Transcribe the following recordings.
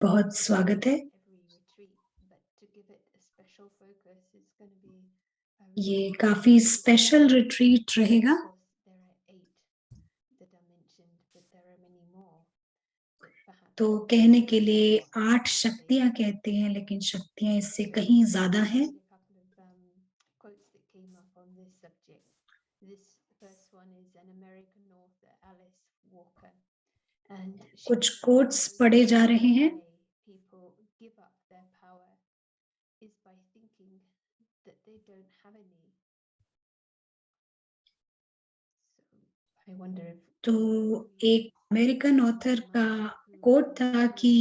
बहुत स्वागत है। ये काफ़ी स्पेशल रिट्रीट रहेगा। तो कहने के लिए 8 शक्तियाँ कहते हैं, लेकिन शक्तियाँ इससे कहीं ज़्यादा हैं। कुछ कोट्स पढ़े जा रहे हैं। तो एक अमेरिकन ऑथर का कोट था कि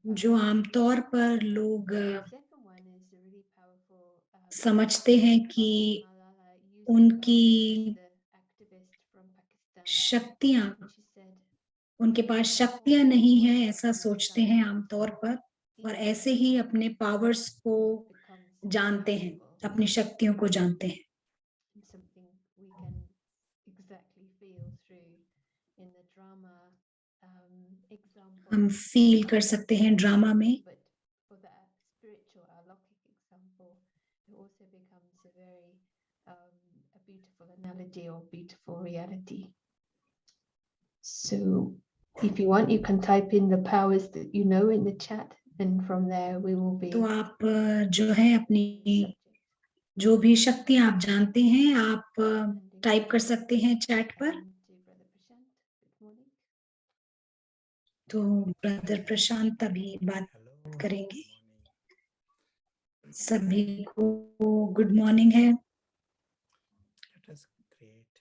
जो आमतौर पर लोग समझते हैं कि उनकी शक्तियाँ उनके पास शक्तियाँ नहीं हैं, ऐसा सोचते हैं आमतौर पर, और ऐसे ही अपने पावर्स को जानते हैं, अपनी शक्तियों को जानते हैं। हम फील कर सकते हैं ड्रामा में। So if you want, you can type in the powers that you know in the chat, and from there we will be. तो आप जो है अपनी जो भी शक्तियाँ आप जानते हैं, आप टाइप कर सकते हैं चैट पर। तो ब्रदर प्रशांत अभी बात करेंगे। सभी को गुड मॉर्निंग है। Let us create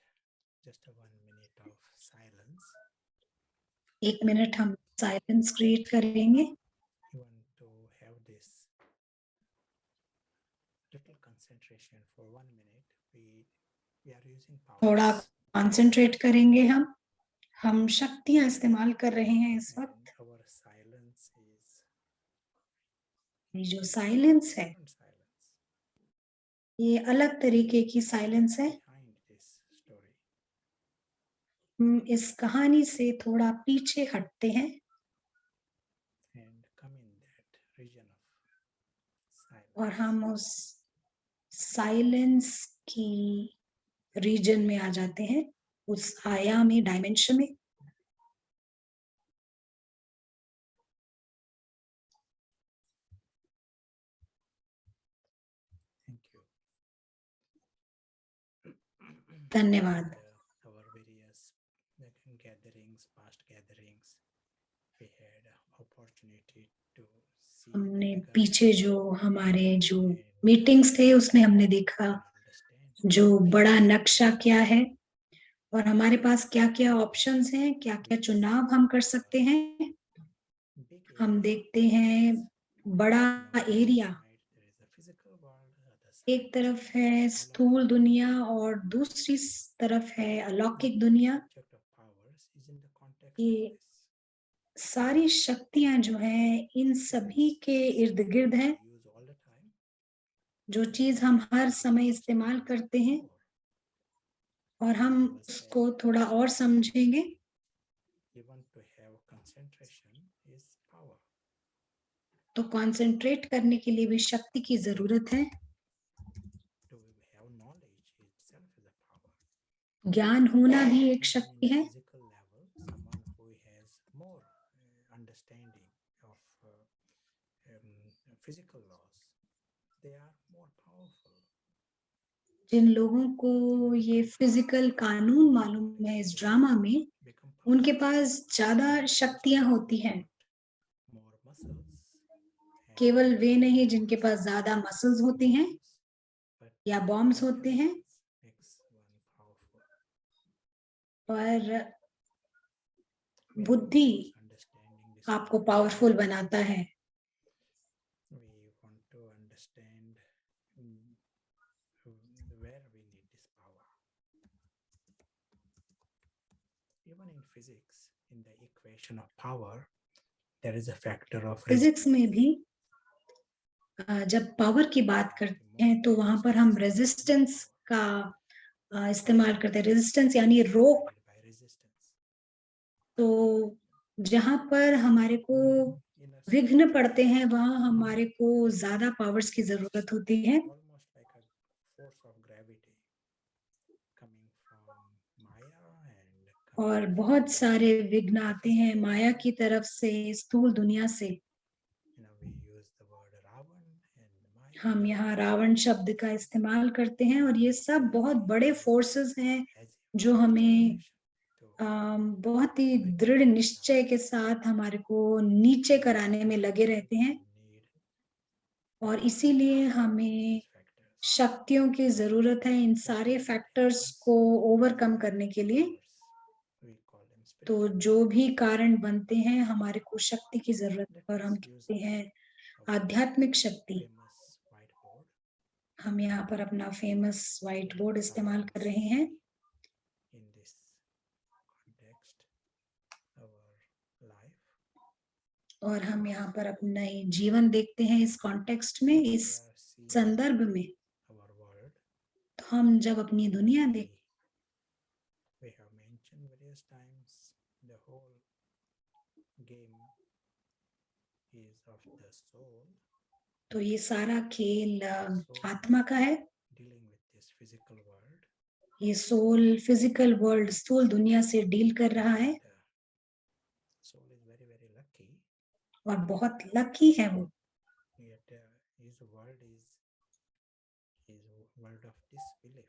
just a 1 minute of silence. 1 minute हम साइलेंस क्रिएट करेंगे। You want to have this little concentration for 1 minute. We are using थोड़ा powers. कंसंट्रेट करेंगे हम शक्तियाँ इस्तेमाल कर रहे हैं इस वक्त। And our silence is ये जो साइलेंस है, different silence ये अलग तरीके की साइलेंस है। behind this story. हम इस कहानी से थोड़ा पीछे हटते हैं And come in that region of silence. और हम उस साइलेंस की रीजन में आ जाते हैं, उस आयामी डायमेंशन में। Thank you. धन्यवाद। Our various gatherings, past gatherings, we had opportunity to see हमने bigger पीछे जो हमारे जो मीटिंग्स थे उसमें हमने देखा understand जो बड़ा नक्शा क्या है और हमारे पास क्या-क्या ऑप्शंस हैं, क्या-क्या चुनाव हम कर सकते हैं। big हम area. देखते हैं बड़ा On one area, side there is a physical world, other side एक तरफ is है स्थूल दुनिया और दूसरी तरफ है अलौकिक दुनिया। subject of powers is in the context ये of this. सारी शक्तियाँ जो हैं इन सभी के इर्द-गिर्द हैं। Use all the time. जो चीज़ हम हर समय इस्तेमाल करते हैं और हम उसको थोड़ा और समझेंगे। Even to have concentration is power. तो कंसंट्रेट करने के लिए भी शक्ति की ज़रूरत है। To have knowledge itself is a power. ज्ञान होना भी एक Even शक्ति in है। physical level, someone who has more understanding of physical laws, they are more powerful. जिन लोगों को ये फिजिकल कानून मालूम है इस ड्रामा में, उनके पास ज़्यादा शक्तियाँ होती हैं। More muscles. केवल वे नहीं जिनके पास ज़्यादा मसल्स होती हैं या बॉम्ब्स होते हैं, पर बुद्धि आपको पावरफुल बनाता है। We want to understand where we need this power. Even in physics, in the equation of power, there is a factor of physics में भी जब पावर की बात करते हैं तो वहां पर हम रेजिस्टेंस का इस्तेमाल करते हैं। रेजिस्टेंस यानी रोक। तो जहां पर हमारे को inner विघ्न structure पड़ते हैं वहां हमारे को ज्यादा पावर्स की जरूरत होती है, almost like a force of gravity coming from Maya and और coming बहुत from सारे विघ्न the आते हैं physical माया world. की तरफ से, स्थूल दुनिया से। We use the word Ravan and Maya. हम यहाँ रावण शब्द का इस्तेमाल करते हैं, और ये सब बहुत बड़े फोर्सेस हैं As जो हमें generation to बहुत ही दृढ़ निश्चय के साथ हमारे को नीचे कराने में लगे रहते हैं, need और इसीलिए हमें factors. शक्तियों की जरूरत है इन सारे फैक्टर्स को ओवरकम करने के लिए। We call them तो spiritual. जो भी कारण बनते हैं हमारे को शक्ति की जरूरत है, और हम Let us use कहते हैं our आध्यात्मिक शक्ति। famous whiteboard. हम यहाँ पर अपना फेमस व्हाइट बोर्ड इस्तेमाल कर रहे हैं। In this context, our life. और हम यहाँ पर अपना ही जीवन देखते हैं इस कॉन्टेक्स्ट में, We इस are seeing संदर्भ में। our world. तो हम जब अपनी दुनिया देख, We have mentioned various times the whole game is of the soul. तो ये सारा खेल Soul आत्मा का है। dealing with this physical world. ये सोल फिजिकल वर्ल्ड, स्थूल दुनिया से डील कर रहा है, Soul is very, very lucky. और बहुत लकी है वो। Yet his world is world of disbelief.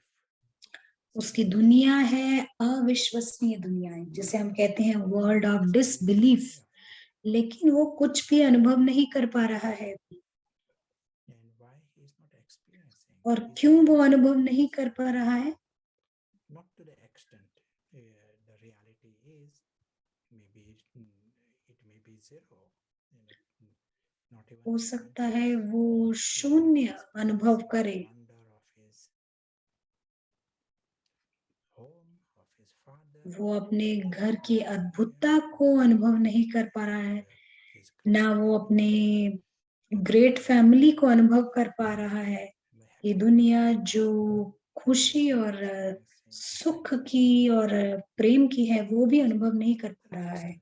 उसकी दुनिया है अविश्वसनीय दुनिया है, जिसे हम कहते हैं वर्ल्ड ऑफ डिसबिलीफ। लेकिन वो कुछ भी अनुभव नहीं कर पा रहा है। And why he is not experiencing? और his क्यों वो world? अनुभव नहीं कर पा रहा है? Not to the extent the reality is, maybe it may be zero. Not even हो सकता है conscious. वो शून्य अनुभव करे, Wonder of his home, of his father, वो अपने घर की अद्भुतता को अनुभव नहीं कर पा रहा है, his ना वो अपने ग्रेट फैमिली को अनुभव कर पा रहा है। ये दुनिया जो खुशी और सुख की और प्रेम की है, वो भी अनुभव नहीं कर पा रहा है।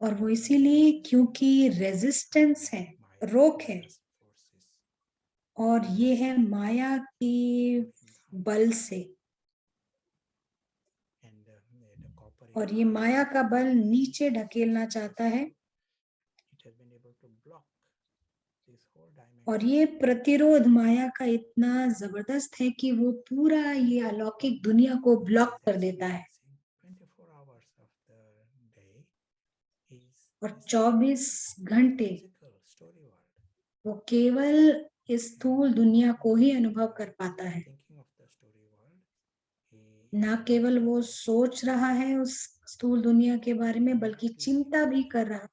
और वो इसीलिए क्योंकि रेजिस्टेंस है, रोक है, और ये है माया के बल से। और ये माया का बल नीचे ढकेलना चाहता है, और ये प्रतिरोध माया का इतना जबरदस्त है कि वो पूरा ये अलौकिक दुनिया को ब्लॉक कर देता है। और 24 घंटे वो केवल इस स्थूल दुनिया को ही अनुभव कर पाता है। ना केवल वो सोच रहा है उस स्थूल दुनिया के बारे में, बल्कि चिंता भी कर रहा है,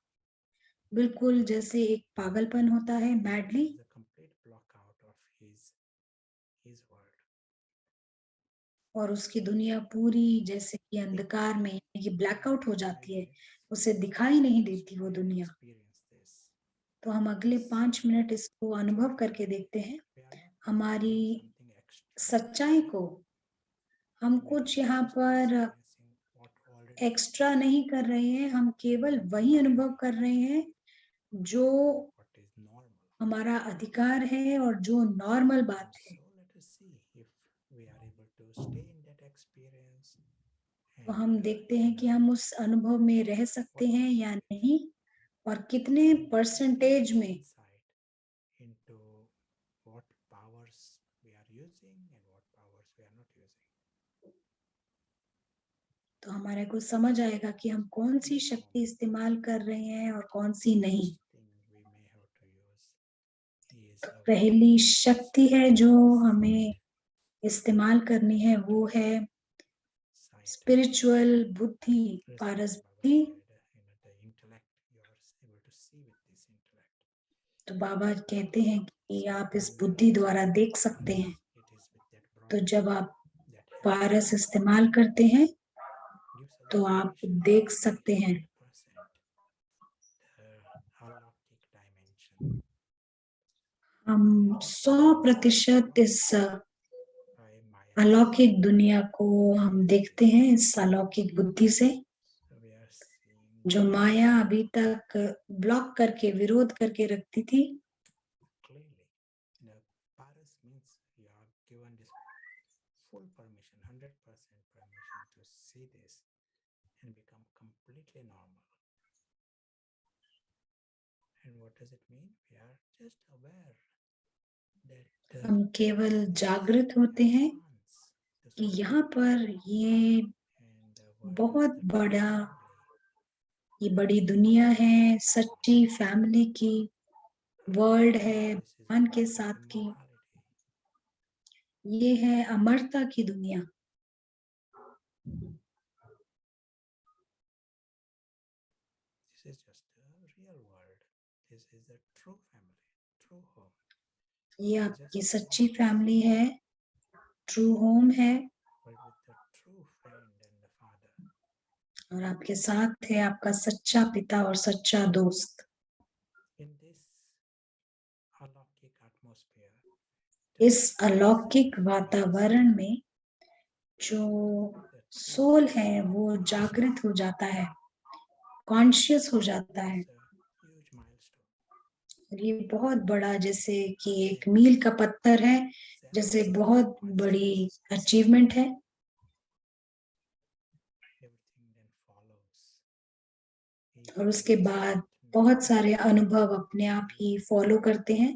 बिल्कुल जैसे एक पागलपन होता है, मैडली। और उसकी दुनिया पूरी जैसे कि अंधकार में, यानी कि ब्लैकआउट हो जाती है, उसे दिखाई नहीं देती वो दुनिया। तो हम अगले 5 मिनट इसको अनुभव करके देखते हैं, हमारी सच्चाई को। हम कुछ यहाँ पर एक्स्ट्रा नहीं कर रहे हैं, हम केवल वही अनुभव कर रहे हैं जो हमारा अधिकार है और जो नॉर्मल बात है। तो हम देखते हैं कि हम उस अनुभव में रह सकते हैं या नहीं, और कितने परसेंटेज में। तो हमारे को समझ आएगा कि हम कौन सी शक्ति इस्तेमाल कर रहे हैं और कौन सी नहीं। तो पहली शक्ति है जो हमें इस्तेमाल करनी है, वो है स्पिरिचुअल बुद्धि, पारस बुद्धि। तो बाबा कहते हैं कि आप इस बुद्धि द्वारा देख सकते हैं। तो जब आप पारस इस्तेमाल करते हैं तो आप देख सकते हैं। हम 100% इस अलौकिक दुनिया को हम देखते हैं इस अलौकिक बुद्धि से। जो माया अभी तक ब्लॉक करके विरोध करके रखती थी, clearly. The paras means you are given this full permission, 100% permission to see this and become completely normal. And what does it mean? We are just aware that हम केवल जागृत होते हैं expanse, the कि soul यहाँ पर ये and the world बहुत is the true बड़ा, family. ये बड़ी दुनिया है, सच्ची फैमिली की, वर्ल्ड है This is भगवान के about साथ की, immortality. ये है अमरता की दुनिया। This is just a real world. This is the true family, true home. ये आपकी Just सच्ची like फैमिली है, ट्रू होम है, but with the true friend and the father. और आपके साथ है आपका सच्चा पिता और सच्चा दोस्त। In this alaukic atmosphere, इस अलौकिक वातावरण में जो सोल है वो जागृत हो जाता है, कॉन्शियस हो जाता है। it's a huge milestone. और ये बहुत बड़ा, जैसे कि एक मील का पत्थर है, जैसे बहुत बड़ी अचीवमेंट है। Everything then follows. और उसके बाद बहुत सारे अनुभव अपने आप ही फॉलो करते हैं।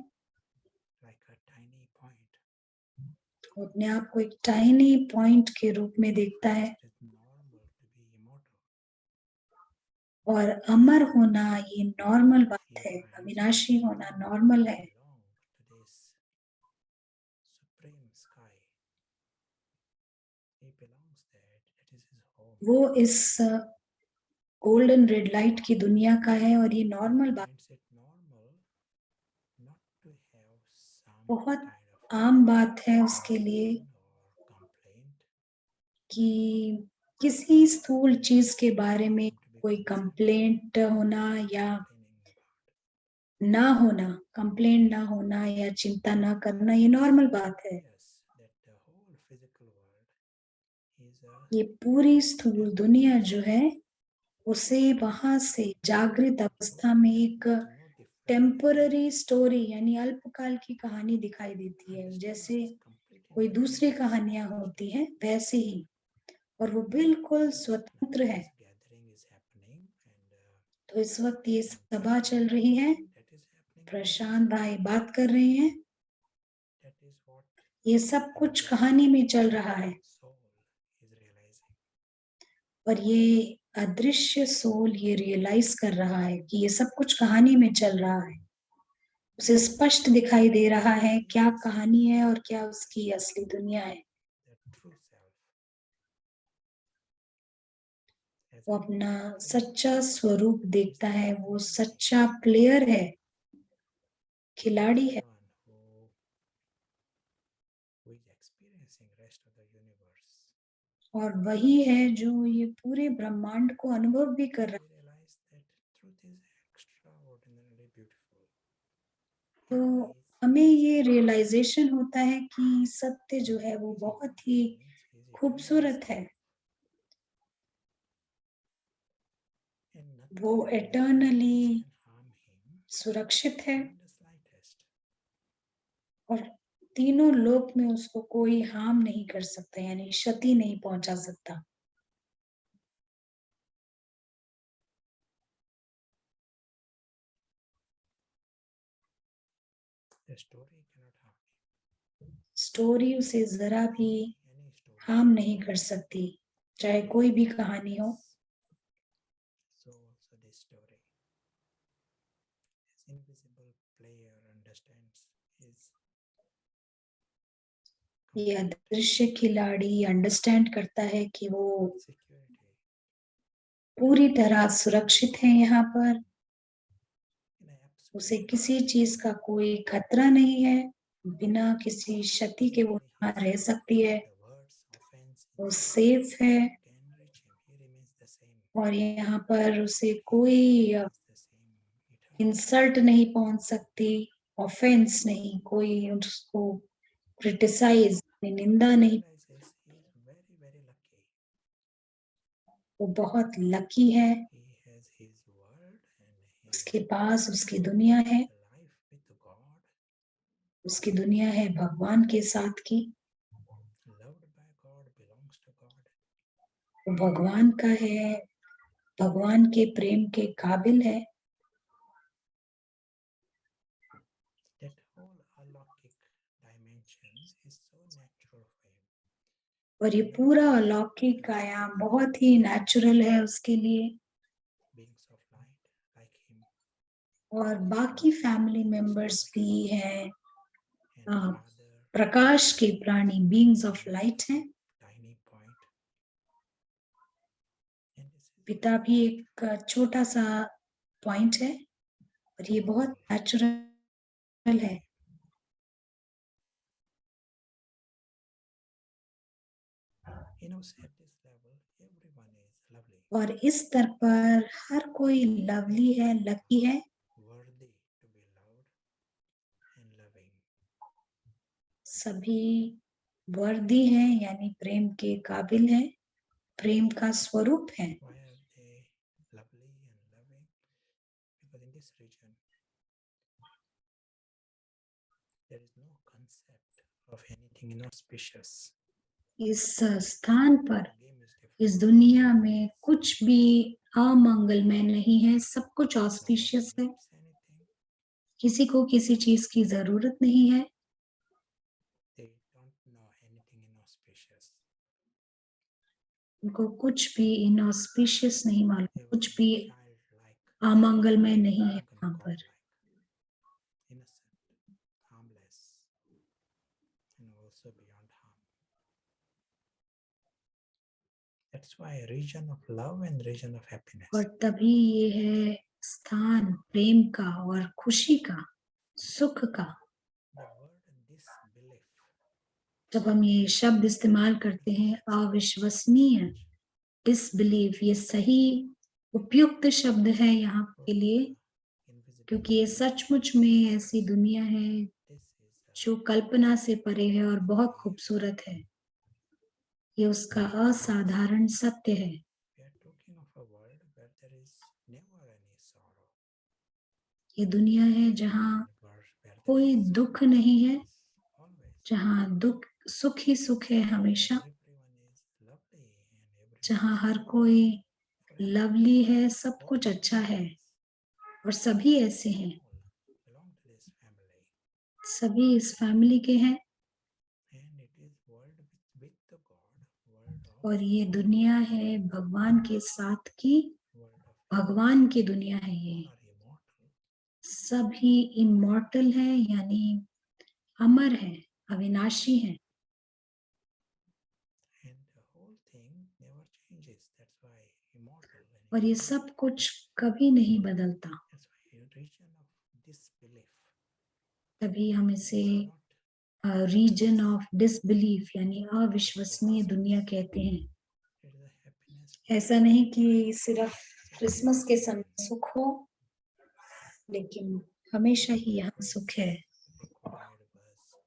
Like a tiny point. वो अपने आप को एक टाइनी पॉइंट के रूप में देखता है। It is normal to be immortal. और अमर होना ये नॉर्मल बात He है, finds अविनाशी that होना he नॉर्मल है। belong to this supreme sky. He belongs there. It is his home. वो इस गोल्डन रेड लाइट की दुनिया का है, और ये नॉर्मल He बात, finds it normal not to have some बहुत kind of आम बात है उसके लिए concern or complaint. कि किसी स्थूल चीज के बारे में To be कोई concerned, कंप्लेंट होना या complaining about. ना होना, कंप्लेंट ना होना या चिंता ना करना, ये नॉर्मल बात है। Yes, that the whole physical world is a ये पूरी स्थूल दुनिया जो है उसे वहां से जागृत अवस्था में एक no different. टेम्पररी स्टोरी यानी अल्पकाल की कहानी दिखाई देती है, जैसे कोई दूसरी कहानियां होती हैं वैसे ही, और वो बिल्कुल स्वतंत्र है। This gathering is happening and तो इस वक्त ये सभा चल रही है, that is happening. प्रशांत भाई बात कर रहे हैं, That is what ये सब कुछ कहानी में चल रहा है। soul is realizing. और ये अदृश्य सोल ये रियलाइज कर रहा है कि ये सब कुछ कहानी में चल रहा है। उसे स्पष्ट दिखाई दे रहा है क्या कहानी है और क्या उसकी असली दुनिया है। The true self. As वो a अपना player, सच्चा स्वरूप देखता है, वो सच्चा प्लेयर है, खिलाड़ी है, one who is experiencing rest of the universe. और वही है जो ये पूरे ब्रह्मांड को अनुभव भी कर रहा We realize that truth is extraordinarily beautiful. है। तो हमें ये रियलाइजेशन होता है कि सत्य जो है वो बहुत ही खूबसूरत है, And वो nothing eternally can harm him सुरक्षित है, in the slightest. और तीनों लोक में उसको कोई हार्म नहीं कर सकता, यानी क्षति नहीं पहुंचा सकता। The story cannot harm him. Story उसे जरा भी Any story. हार्म नहीं कर सकती, चाहे कोई भी कहानी हो। So also this story. As invisible player understands his ये अदृश्य खिलाड़ी अंडरस्टैंड करता है कि वो security पूरी तरह सुरक्षित है यहाँ पर, in absolute उसे किसी चीज का कोई खतरा नहीं है, बिना किसी क्षति के वो यहाँ रह सकती है, the words offense वो सेफ है, can reach him. He remains the same. और यहाँ पर उसे कोई Remains the same. Eternal. Insult नहीं पहुंच सकती, ऑफेंस नहीं, कोई उसको क्रिटिसाइज निंदा नहीं। Realizes he is very lucky. वो बहुत लकी है, He has उसके पास उसकी दुनिया है, the life with God, उसकी दुनिया है भगवान के साथ की, loved by God, belongs to God. वो भगवान का है, भगवान के प्रेम के काबिल है। That whole alaukic dimension is so natural for him. और ये पूरा अलौकिक आयाम बहुत ही नेचुरल है उसके लिए। Beings of light like him और बाकी फैमिली मेंबर्स भी हैं, and father, प्रकाश के प्राणी, बीइंग्स ऑफ लाइट हैं। tiny point. And this is पिता भी एक छोटा सा पॉइंट है और ये बहुत नेचुरल है। he knows at this level everyone is lovely, और इस स्तर पर हर कोई लवली है, लकी है, worthy to be loved and loving. सभी वर्दी हैं यानी प्रेम के काबिल हैं, प्रेम का स्वरूप है। Why are they lovely and loving? Because in this region there is no concept of anything inauspicious. इस स्थान पर, The game is different. इस दुनिया में कुछ भी अमंगलमय नहीं है, सब कुछ No one ऑस्पिशियस है। needs anything. किसी को किसी चीज की जरूरत नहीं है, They don't know anything inauspicious. उनको कुछ भी इनऑस्पिशियस नहीं मालूम, कुछ भी Everyone is childlike, अमंगलमय नहीं है young यहाँ and पर। godlike, innocent, harmless, and also beyond harm. That's why region of love and region of happiness. और तभी ये है स्थान प्रेम का और खुशी का, सुख का। The word disbelief जब हम ये शब्द इस्तेमाल करते हैं अविश्वसनीय, डिसबिलीव, ये सही उपयुक्त शब्द है यहाँ for के लिए, the invisible. क्योंकि ये सचमुच में ऐसी दुनिया है This is जो कल्पना से परे है और बहुत खूबसूरत है। ये उसका असाधारण सत्य है। we are talking of a world where there is never any sorrow. ये दुनिया है जहाँ A world where there कोई is दुख नहीं है, always. जहाँ दुख सुख ही सुख है हमेशा, Everyone is lovely and everyone जहाँ is हर good. कोई Forever. लवली है, सब All कुछ अच्छा है beings और सभी ऐसे हैं, all belong to this family. सभी इस फैमिली के हैं। And it is world with the God, world of और ये दुनिया है भगवान के साथ की, world of भगवान की दुनिया है। ये all are immortal. सभी इमॉर्टल है यानी अमर है, अविनाशी है। And the whole thing never changes. That's why immortal. और ये सब कुछ कभी नहीं बदलता, That's why region of disbelief. तभी हम इसे It's not reason of disbelief यानी अविश्वसनीय दुनिया कहते हैं। it is a happiness ऐसा नहीं कि सिर्फ क्रिसमस के समय सुख हो, लेकिन हमेशा ही यहाँ सुख है। required was for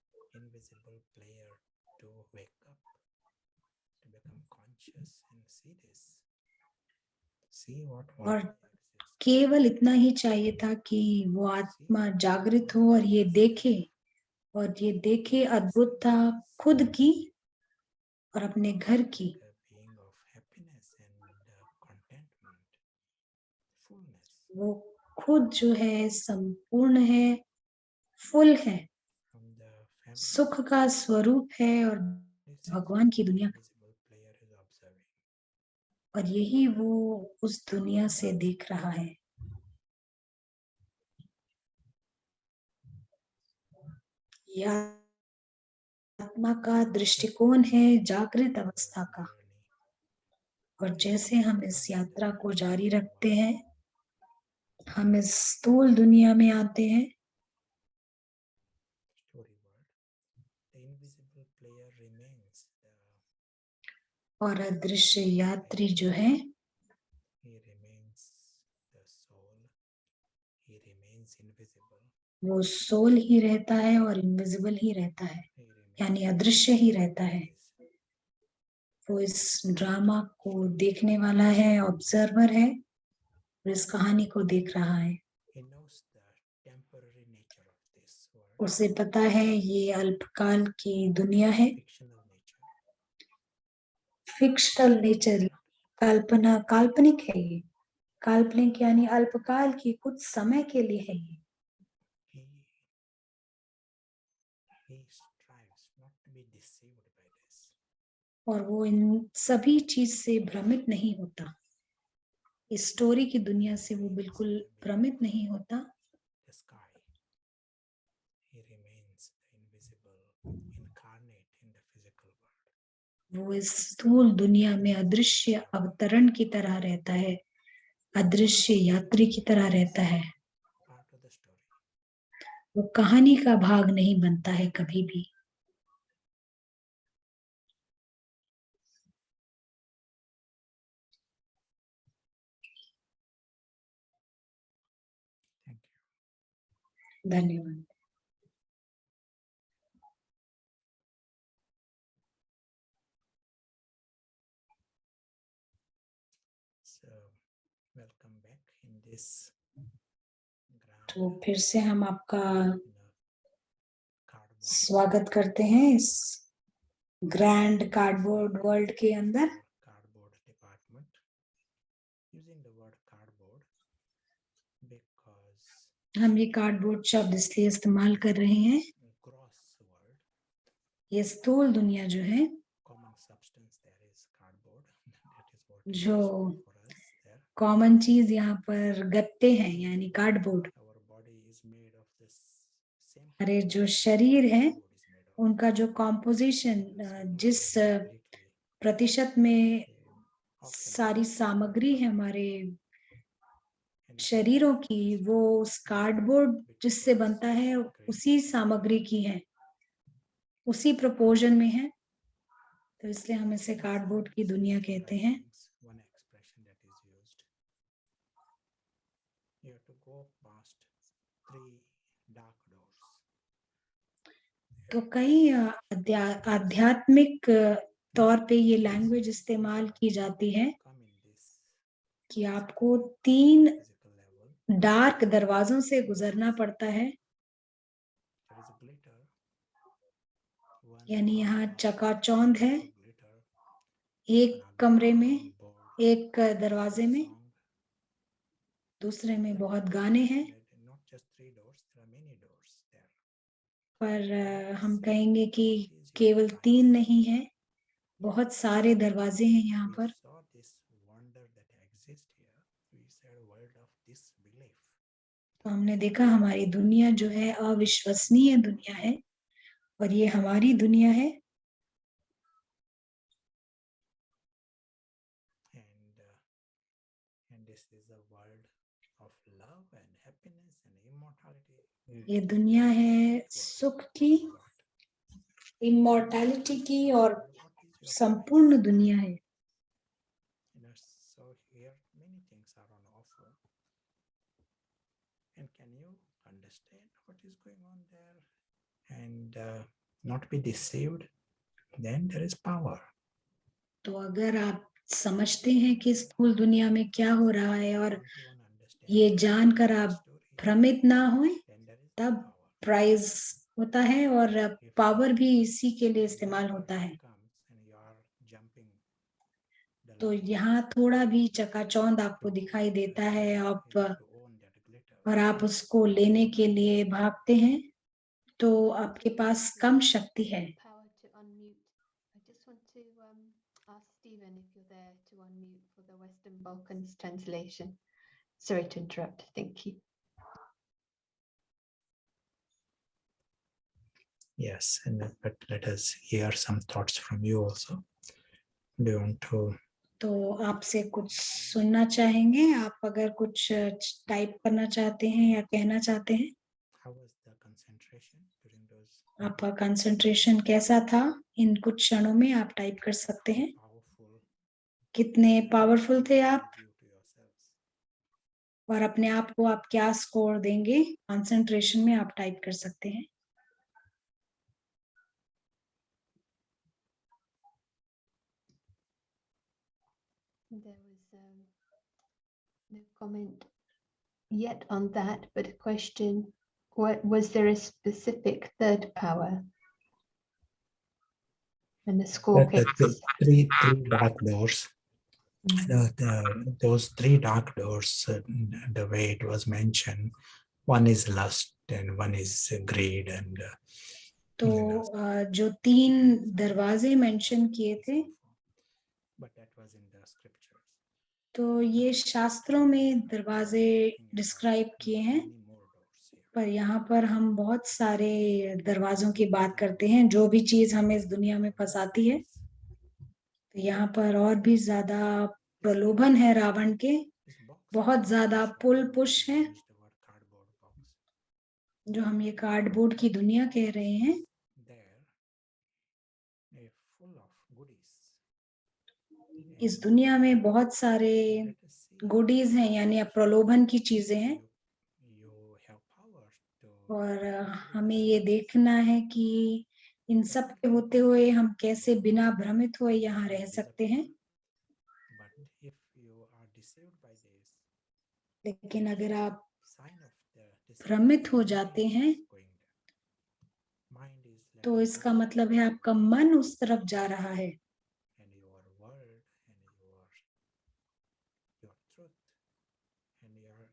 the invisible player to wake up, to become conscious and see this. See what और world exists. केवल इतना ही चाहिए था कि वो आत्मा जागृत हो और ये देखे, और ये देखे अद्भुत था खुद की और अपने घर की। A being of happiness and contentment, fullness वो खुद जो है संपूर्ण है, फुल है, from the family. सुख का स्वरूप है और This is भगवान की दुनिया का। invisible player is observing. और यही वो उस दुनिया से देख रहा है। ये आत्मा का दृष्टिकोण है जागृत अवस्था का। और जैसे हम इस यात्रा को जारी रखते हैं, हम इस स्थूल दुनिया में आते हैं, Story word. The invisible player remains और अदृश्य यात्री जो है he remains the soul. He remains invisible. वो सोल ही रहता है और इनविजिबल ही रहता है, He यानी remains अदृश्य ही रहता है। invisible. वो इस ड्रामा को देखने वाला है, ऑब्जर्वर है, और इस कहानी को देख रहा है। He knows the temporary nature of this world, उसे पता है ये अल्पकाल की दुनिया है, fictional nature. फिक्शनल नेचर, कल्पना, काल्पनिक है ये, काल्पनिक यानी अल्पकाल की, कुछ समय के लिए है ये। He strives not to be deceived by this. और वो इन सभी चीज से भ्रमित नहीं होता, इस स्टोरी की दुनिया से वो बिल्कुल भ्रमित नहीं होता। The sky. He remains the invisible incarnate in the physical world. वो इस स्थूल दुनिया में अदृश्य अवतरण की तरह रहता है, अदृश्य यात्री की तरह रहता है। Part of the story. वो कहानी का भाग नहीं बनता है कभी भी। Thank you. धन्यवाद। So, welcome back in this grand, तो फिर से हम आपका cardboard स्वागत करते हैं इस ग्रैंड कार्डबोर्ड वर्ल्ड के अंदर। cardboard department. Using the word cardboard because हम ये कार्डबोर्ड शब्द इसलिए इस्तेमाल कर रहे हैं, gross world, ये स्थूल दुनिया जो है, common substance there is cardboard. That is what is जो useful for us there. Common चीज यहाँ पर गत्ते हैं यानी cardboard. Our body is made of this same अरे जो composition शरीर है cardboard is made of. उनका जो कॉम्पोजिशन, जिस Completely, प्रतिशत में often सारी सामग्री है हमारे and शरीरों की, वो उस कार्डबोर्ड जिससे बनता है उसी सामग्री की है, उसी प्रोपोर्शन में है। तो इसलिए हम इसे कार्डबोर्ड की दुनिया कहते हैं। one expression that is used. You have to go past 3 dark doors. तो कई आध्यात्मिक तौर पे ये लैंग्वेज इस्तेमाल की जाती है Come in this कि आपको 3 physical level. डार्क दरवाजों से गुजरना पड़ता है, There is a glitter. One यानी यहाँ corner चकाचौंध है, of glitter. एक Another कमरे में, board, एक दरवाजे में, song. दूसरे में बहुत गाने हैं। There are not just 3 doors, there are many doors there. पर हम कहेंगे कि केवल 3 नहीं है, बहुत सारे दरवाजे हैं यहाँ We पर। saw this wonder that exists here. We said world of disbelief. तो हमने देखा हमारी दुनिया जो है अविश्वसनीय दुनिया है, और ये हमारी दुनिया है। And this is a world of love and happiness and immortality. ये दुनिया है सुख की, इमॉर्टैलिटी की, और संपूर्ण दुनिया है। So here many things are on offer. And can you understand what is going on there and not be deceived? Then there is power. तो अगर आप समझते हैं कि स्थूल दुनिया में क्या हो रहा है और ये जानकर आप भ्रमित ना होएं, तब प्राइज होता है और पावर भी इसी के लिए इस्तेमाल होता है। तो यहाँ थोड़ा भी चकाचौंध आपको दिखाई देता है और आप उसको लेने के लिए भागते हैं, तो आपके पास कम शक्ति है। Ask Stephen if you're there to unmute for the Western Balkans translation. Sorry to interrupt. Thank you. Yes, but let us hear some thoughts from you also. Do you want to? तो आपसे कुछ सुनना चाहेंगे, आप अगर कुछ type करना चाहते हैं या कहना चाहते हैं। How was the concentration during those? आपका कंसंट्रेशन कैसा था इन कुछ क्षणों में, आप टाइप कर सकते हैं। कितने पावरफुल थे आप, और अपने आप को आप क्या स्कोर देंगे कंसंट्रेशन में, आप टाइप कर सकते हैं। comment yet on that, but a question: what was there a specific third power? And the score The three dark doors. Those three dark doors, the way it was mentioned, one is lust and one is greed and तो जो 3 दरवाजे mention किए थे, but that was in the scriptures. तो ये शास्त्रों में दरवाजे डिस्क्राइब किए हैं, Many more doors here. पर यहाँ पर हम बहुत सारे दरवाजों की बात करते हैं, जो भी चीज हमें इस दुनिया में फंसाती है। तो यहाँ पर और भी ज्यादा प्रलोभन है रावण के, This box बहुत ज्यादा पुल पुश है, used the word cardboard box. जो हम ये कार्डबोर्ड की दुनिया कह रहे हैं। There, full of goodies. इस दुनिया में बहुत सारे Let us see. गुडीज हैं, यानी प्रलोभन की चीजें हैं, You have power to और हमें ये देखना है कि इन सब के होते हुए हम कैसे बिना भ्रमित हुए यहाँ रह सकते हैं। but if you are deceived by this, लेकिन अगर आप sign of the भ्रमित हो जाते हैं, going there. Mind is तो letting इसका go, मतलब है आपका मन उस तरफ जा रहा है, and your word and your truth, and you are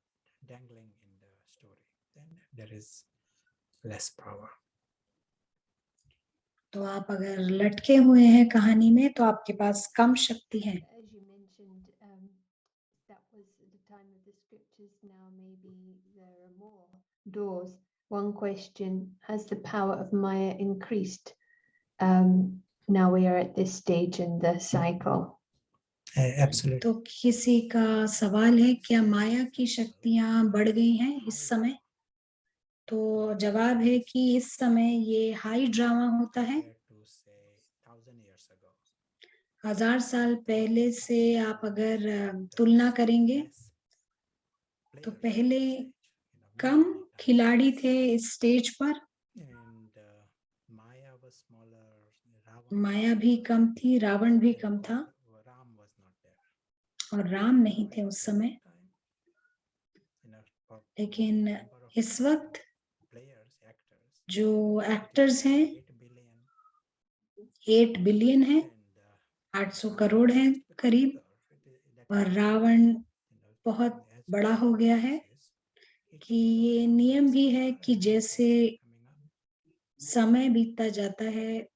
dangling in the story. Then there is less power. तो आप अगर लटके हुए हैं कहानी में, तो आपके पास कम शक्ति है। As you mentioned, that was at the time of the scriptures. Now maybe there are more doors. One question: has the power of Maya increased? Now we are at this stage in the cycle. Absolutely. तो किसी का सवाल है, क्या माया की शक्तियां बढ़ गई हैं इस समय? तो जवाब है कि इस समय ये हाई ड्रामा होता है। To say 1,000 years ago. 1000 साल पहले से आप अगर तुलना करेंगे, तो पहले कम खिलाड़ी थे इस स्टेज पर, And Maya was smaller. माया भी कम थी, रावण भी कम था, Ram was not there. और राम नहीं थे उस समय। लेकिन इस वक्त Players, actors, जो एक्टर्स हैं 8 billion 8 बिलियन है, and 800 करोड़ है करीब, और रावण बहुत बड़ा हो गया है। कि ये नियम भी है कि जैसे समय बीतता जाता है,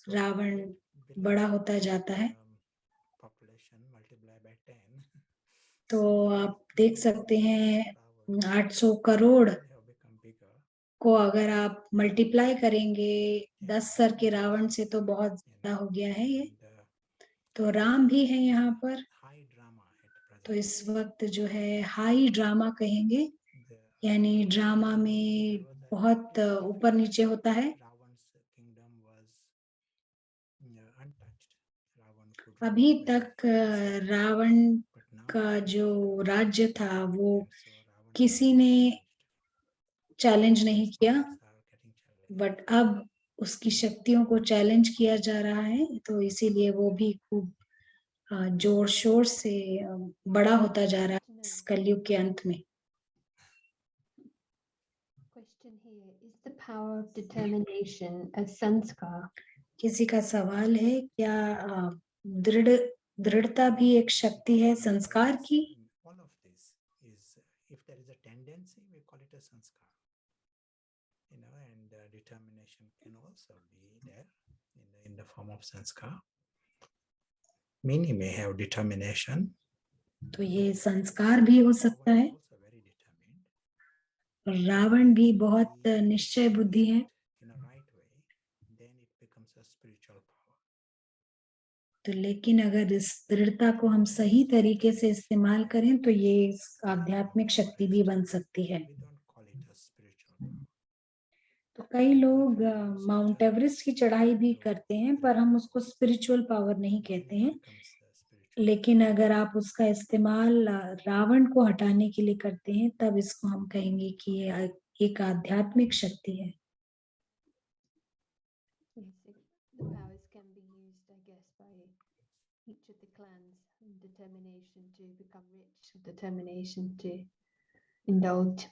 रावण बड़ा होता जाता है। population multiply by 10. तो आप देख सकते हैं 800 करोड़ Become bigger. को अगर आप मल्टीप्लाई करेंगे 10 सर के रावण से, तो बहुत ज्यादा हो गया है ये। तो राम भी है यहाँ पर। High drama at present. तो इस वक्त जो है हाई ड्रामा कहेंगे, यानी ड्रामा में बहुत ऊपर नीचे होता है। Ravan's kingdom was untouched. Ravan could अभी rule तक himself. रावण But now का जो राज्य था वो so Ravan किसी ने चैलेंज नहीं किया, powers are getting challenged. But अब उसकी शक्तियों को चैलेंज किया जा रहा है। तो इसीलिए वो भी खूब जोर शोर से बड़ा होता जा रहा है इस कलयुग के अंत में। Question here: is the power of determination a sanskar? किसी का सवाल है, क्या दृढ़ता भी एक शक्ति है संस्कार की? All of this is, if there is a tendency, we call it a sanskar. And determination can also be there in the form of sanskar. Many may have determination. तो ये संस्कार भी हो सकता है। Also very determined. रावण भी बहुत निश्चय बुद्धि है। In a right way, then it becomes a spiritual power. तो लेकिन अगर इस दृढ़ता को हम सही तरीके से इस्तेमाल करें, तो ये आध्यात्मिक शक्ति भी बन सकती है। We don't call it a spiritual power. तो कई लोग माउंट एवरेस्ट की चढ़ाई भी करते हैं, पर हम उसको स्पिरिचुअल पावर नहीं कहते हैं। लेकिन अगर आप उसका इस्तेमाल रावण को हटाने के लिए करते हैं, तब इसको हम कहेंगे कि ये एक आध्यात्मिक शक्ति है। Yes, the powers can be used, I guess, by each of the clans and the determination to become rich, determination to indulge.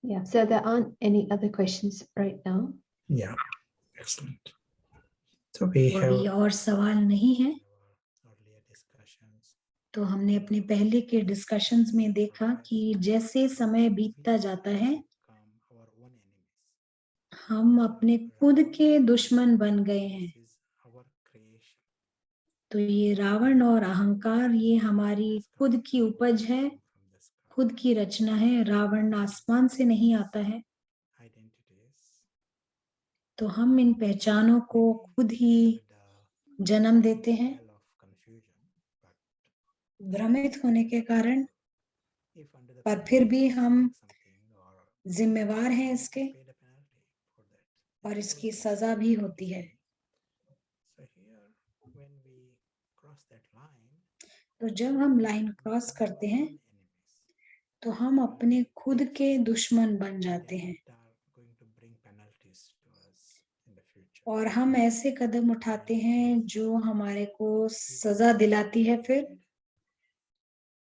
Yeah, so there aren't any other questions right now. Yeah, excellent. So we तो have अभी और सवाल नहीं है। our earlier discussions. तो हमने अपने पहले के डिस्कशंस में देखा कि जैसे समय बीतता जाता है Become our own enemies. हम अपने खुद के दुश्मन बन गए हैं। This is our creation. तो ये रावण और अहंकार ये हमारी खुद की उपज है, From the sky. खुद की रचना है। रावण आसमान से नहीं आता है। Identities. तो हम इन पहचानों को खुद ही The जन्म देते हैं spell of confusion, but भ्रमित होने के कारण, if under the पर फिर भी हम pressure of something or जिम्मेवार हैं इसके pay the penalty for that. और इसकी सजा भी होती है। So here, when we cross that line, तो जब हम लाइन क्रॉस करते हैं तो हम अपने खुद के दुश्मन बन जाते हैं that are going to bring penalties to us in the future. और हम ऐसे कदम उठाते हैं जो हमारे को सजा दिलाती है फिर।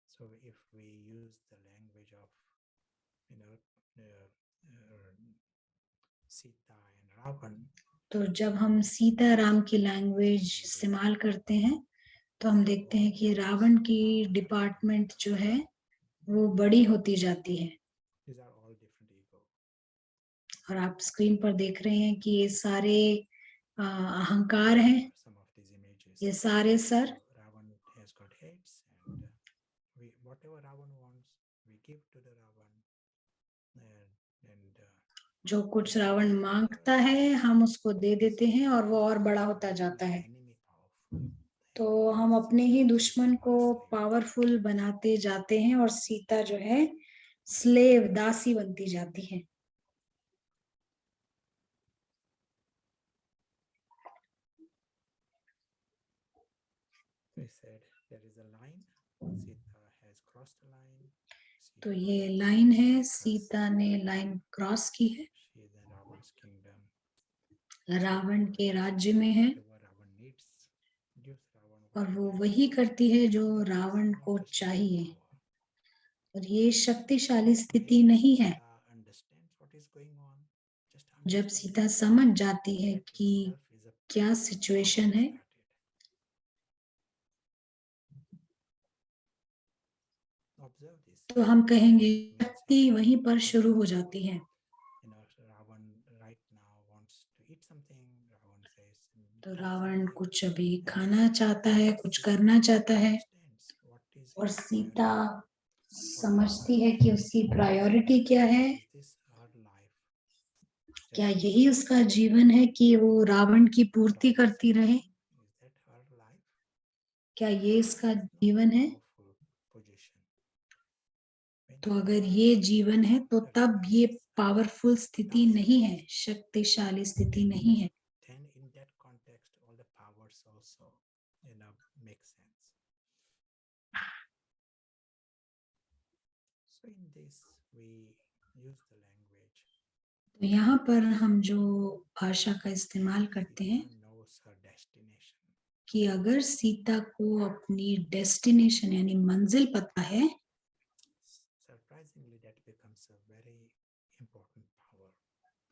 So if we use the language of, Sita and Ravan, तो जब हम सीता राम की लैंग्वेज इस्तेमाल करते हैं तो हम देखते हैं कि रावण की डिपार्टमेंट जो है वो बड़ी होती जाती है। these are all different ego. और आप स्क्रीन पर देख रहे हैं कि ये सारे अहंकार हैं, Some of these images. ये सारे sir. So Ravan has got heads, and we whatever Ravan wants, we give to the Ravan, and जो कुछ रावण मांगता है हम उसको दे देते हैं और वो और बड़ा होता जाता है। enemy powerful. तो हम अपने ही दुश्मन को पावरफुल बनाते जाते हैं और सीता जो है स्लेव दासी बनती जाती है। We said there is a line. Sita has crossed the line. तो ये लाइन है, सीता ने लाइन क्रॉस की है, She is in Ravan's kingdom. Ravan के राज्य में है Whatever Ravan needs, gives Ravan और what वो he वही needs. करती है जो That is रावण not को the super चाहिए। power. और ये शक्तिशाली स्थिति When नहीं है। Sita understands what is going on, just जब understand सीता समझ जाती है that कि itself is a क्या सिचुएशन है started. Observe this. तो हम कहेंगे शक्ति वहीं पर शुरू हो जाती है। Ravan right now wants to eat something. Ravan says, तो रावण कुछ अभी खाना चाहता है, कुछ करना चाहता है और सीता समझती है कि उसकी प्रायोरिटी क्या है। क्या यही उसका जीवन है कि वो रावण की पूर्ति करती रहे? क्या ये इसका जीवन है? तो अगर ये जीवन है तो तब ये पावरफुल स्थिति नहीं है, शक्तिशाली स्थिति नहीं है। Then in that context, all the powers also, make sense. So in this, we use the language. तो यहाँ पर हम जो भाषा का इस्तेमाल करते हैं Sita knows her destination. कि अगर सीता को अपनी डेस्टिनेशन यानी मंजिल पता है Surprisingly, that becomes a very important power.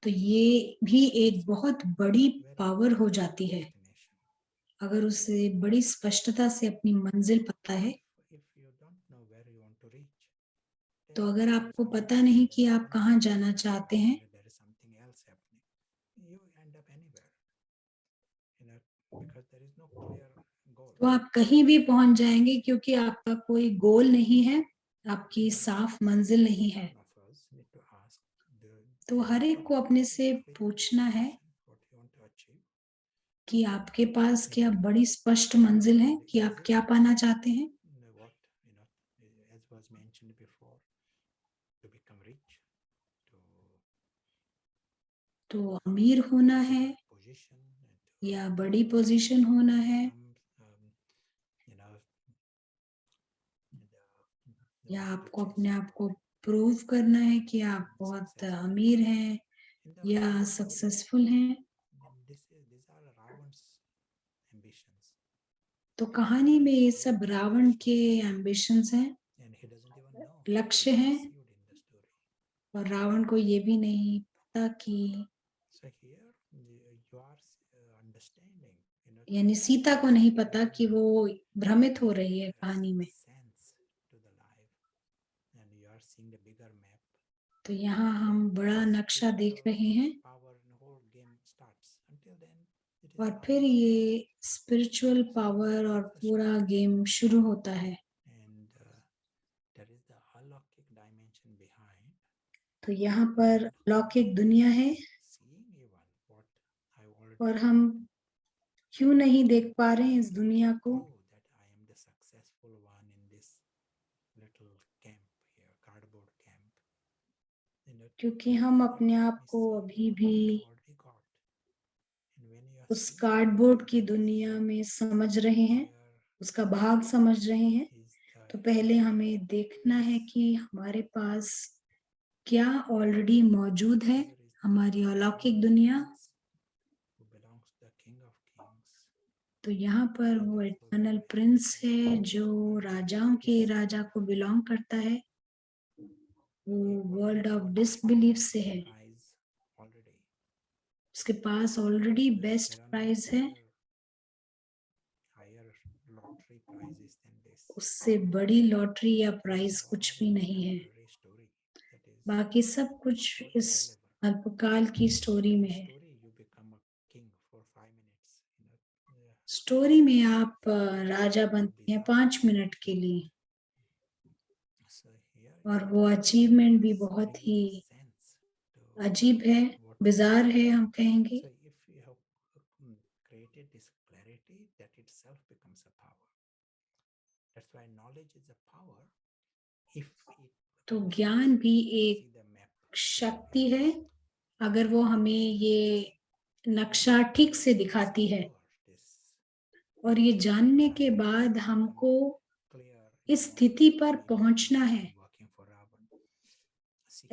तो ये भी एक बहुत बड़ी Very पावर हो जाती है। destination. अगर उसे बड़ी स्पष्टता से अपनी मंजिल पता है If you don't know where you want to reach, तो then अगर आपको पता नहीं कि आप कहाँ जाना चाहते हैं there is something else happening. You end up anywhere, because there is no clear goal. तो आप कहीं भी पहुंच जाएंगे क्योंकि आपका कोई गोल नहीं है, आपकी साफ मंजिल नहीं है। None of us need to ask तो हर एक को अपने से पूछना है what you want to achieve. कि आपके पास क्या बड़ी स्पष्ट मंजिल है कि आप क्या पाना चाहते हैं। What, as was mentioned before, to become rich, तो अमीर होना है position, या बड़ी पोजीशन होना है या आपको अपने आप को प्रूव करना है कि आप बहुत अमीर हैं या सक्सेसफुल हैं। तो कहानी में ये सब रावण के एम्बिशंस हैं, and he doesn't even know लक्ष्य he's हैं, achieved in the story. और रावण को ये भी नहीं पता कि So here you are understanding, यानी सीता को नहीं पता कि वो भ्रमित हो रही है कहानी में। sense to the life, and you are seeing the bigger map. तो यहाँ हम बड़ा नक्शा देख रहे हैं, Power and the whole game starts. Until then, it is और all फिर ये स्पिरिचुअल पावर और पूरा गेम शुरू होता है। and there is the alaukic dimension behind. तो यहाँ पर लौकिक दुनिया है, Seeing even what I already और हम क्यों नहीं देख पा रहे हैं इस दुनिया को? know that I am the successful one in this little camp here, cardboard camp. क्योंकि हम अपने आप को अभी भी already got. And when you are उस seeing कार्डबोर्ड की दुनिया में समझ रहे हैं, उसका भाग समझ रहे हैं, is the तो पहले हमें देखना है कि हमारे पास क्या ऑलरेडी मौजूद है, हमारी अलौकिक दुनिया। who belongs to the King of Kings. तो यहाँ पर वो इटर्नल प्रिंस है जो राजाओं के राजा को बिलोंग करता है, वो वर्ल्ड ऑफ डिसबिलीफ से है, Prize already. उसके पास already best There are no prize है, higher lottery prizes than this. उससे बड़ी लॉटरी या प्राइज कुछ भी नहीं है। Temporary story that is बाकी सब कुछ इस अल्पकाल की स्टोरी में है। story. You become a king for 5 minutes. Yeah. Story में आप राजा बनते हैं 5 मिनट के लिए, So here और वो अचीवमेंट भी बहुत giving he you sense to अजीब है, बिजार है हम कहेंगे। so if you have created this clarity, that itself becomes a power. That's why knowledge is a power. If it तो ज्ञान भी एक see the map, शक्ति है, अगर वो हमें ये नक्शा ठीक से दिखाती है, this और ये जानने के बाद हमको clear इस स्थिति पर पहुंचना है। working for Ravan.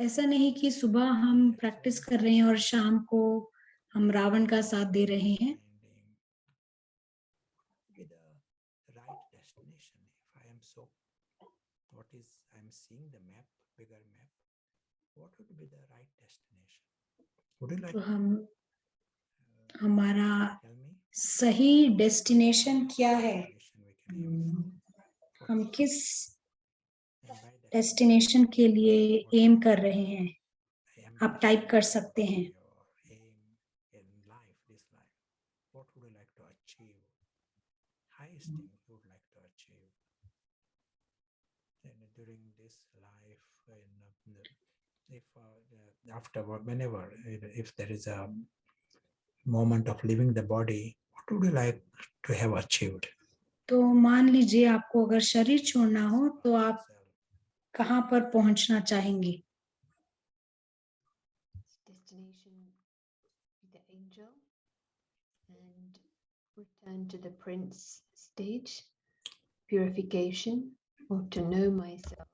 ऐसा नहीं कि सुबह हम प्रैक्टिस कर रहे हैं और शाम को हम रावण का साथ दे रहे हैं। With the right destination, if I am so, what is I am seeing the map, bigger map. What would be the right destination? Would you like तो to हमारा tell me? सही डेस्टिनेशन क्या है? Destination we can aim for. हम किस And by that, destination के लिए M कर रहे हैं? आप ambition टाइप कर सकते हैं। your aim in life, this life. What would you like to achieve? Highest thing you would like to achieve. And during this life, if afterward, whenever, if there is a moment of leaving the body, what would you like to have achieved? तो मान लीजिए आपको अगर शरीर छोड़ना हो तो आप कहाँ पर पहुंचना चाहेंगे? Destination the angel and return to the prince stage, purification, or to know myself,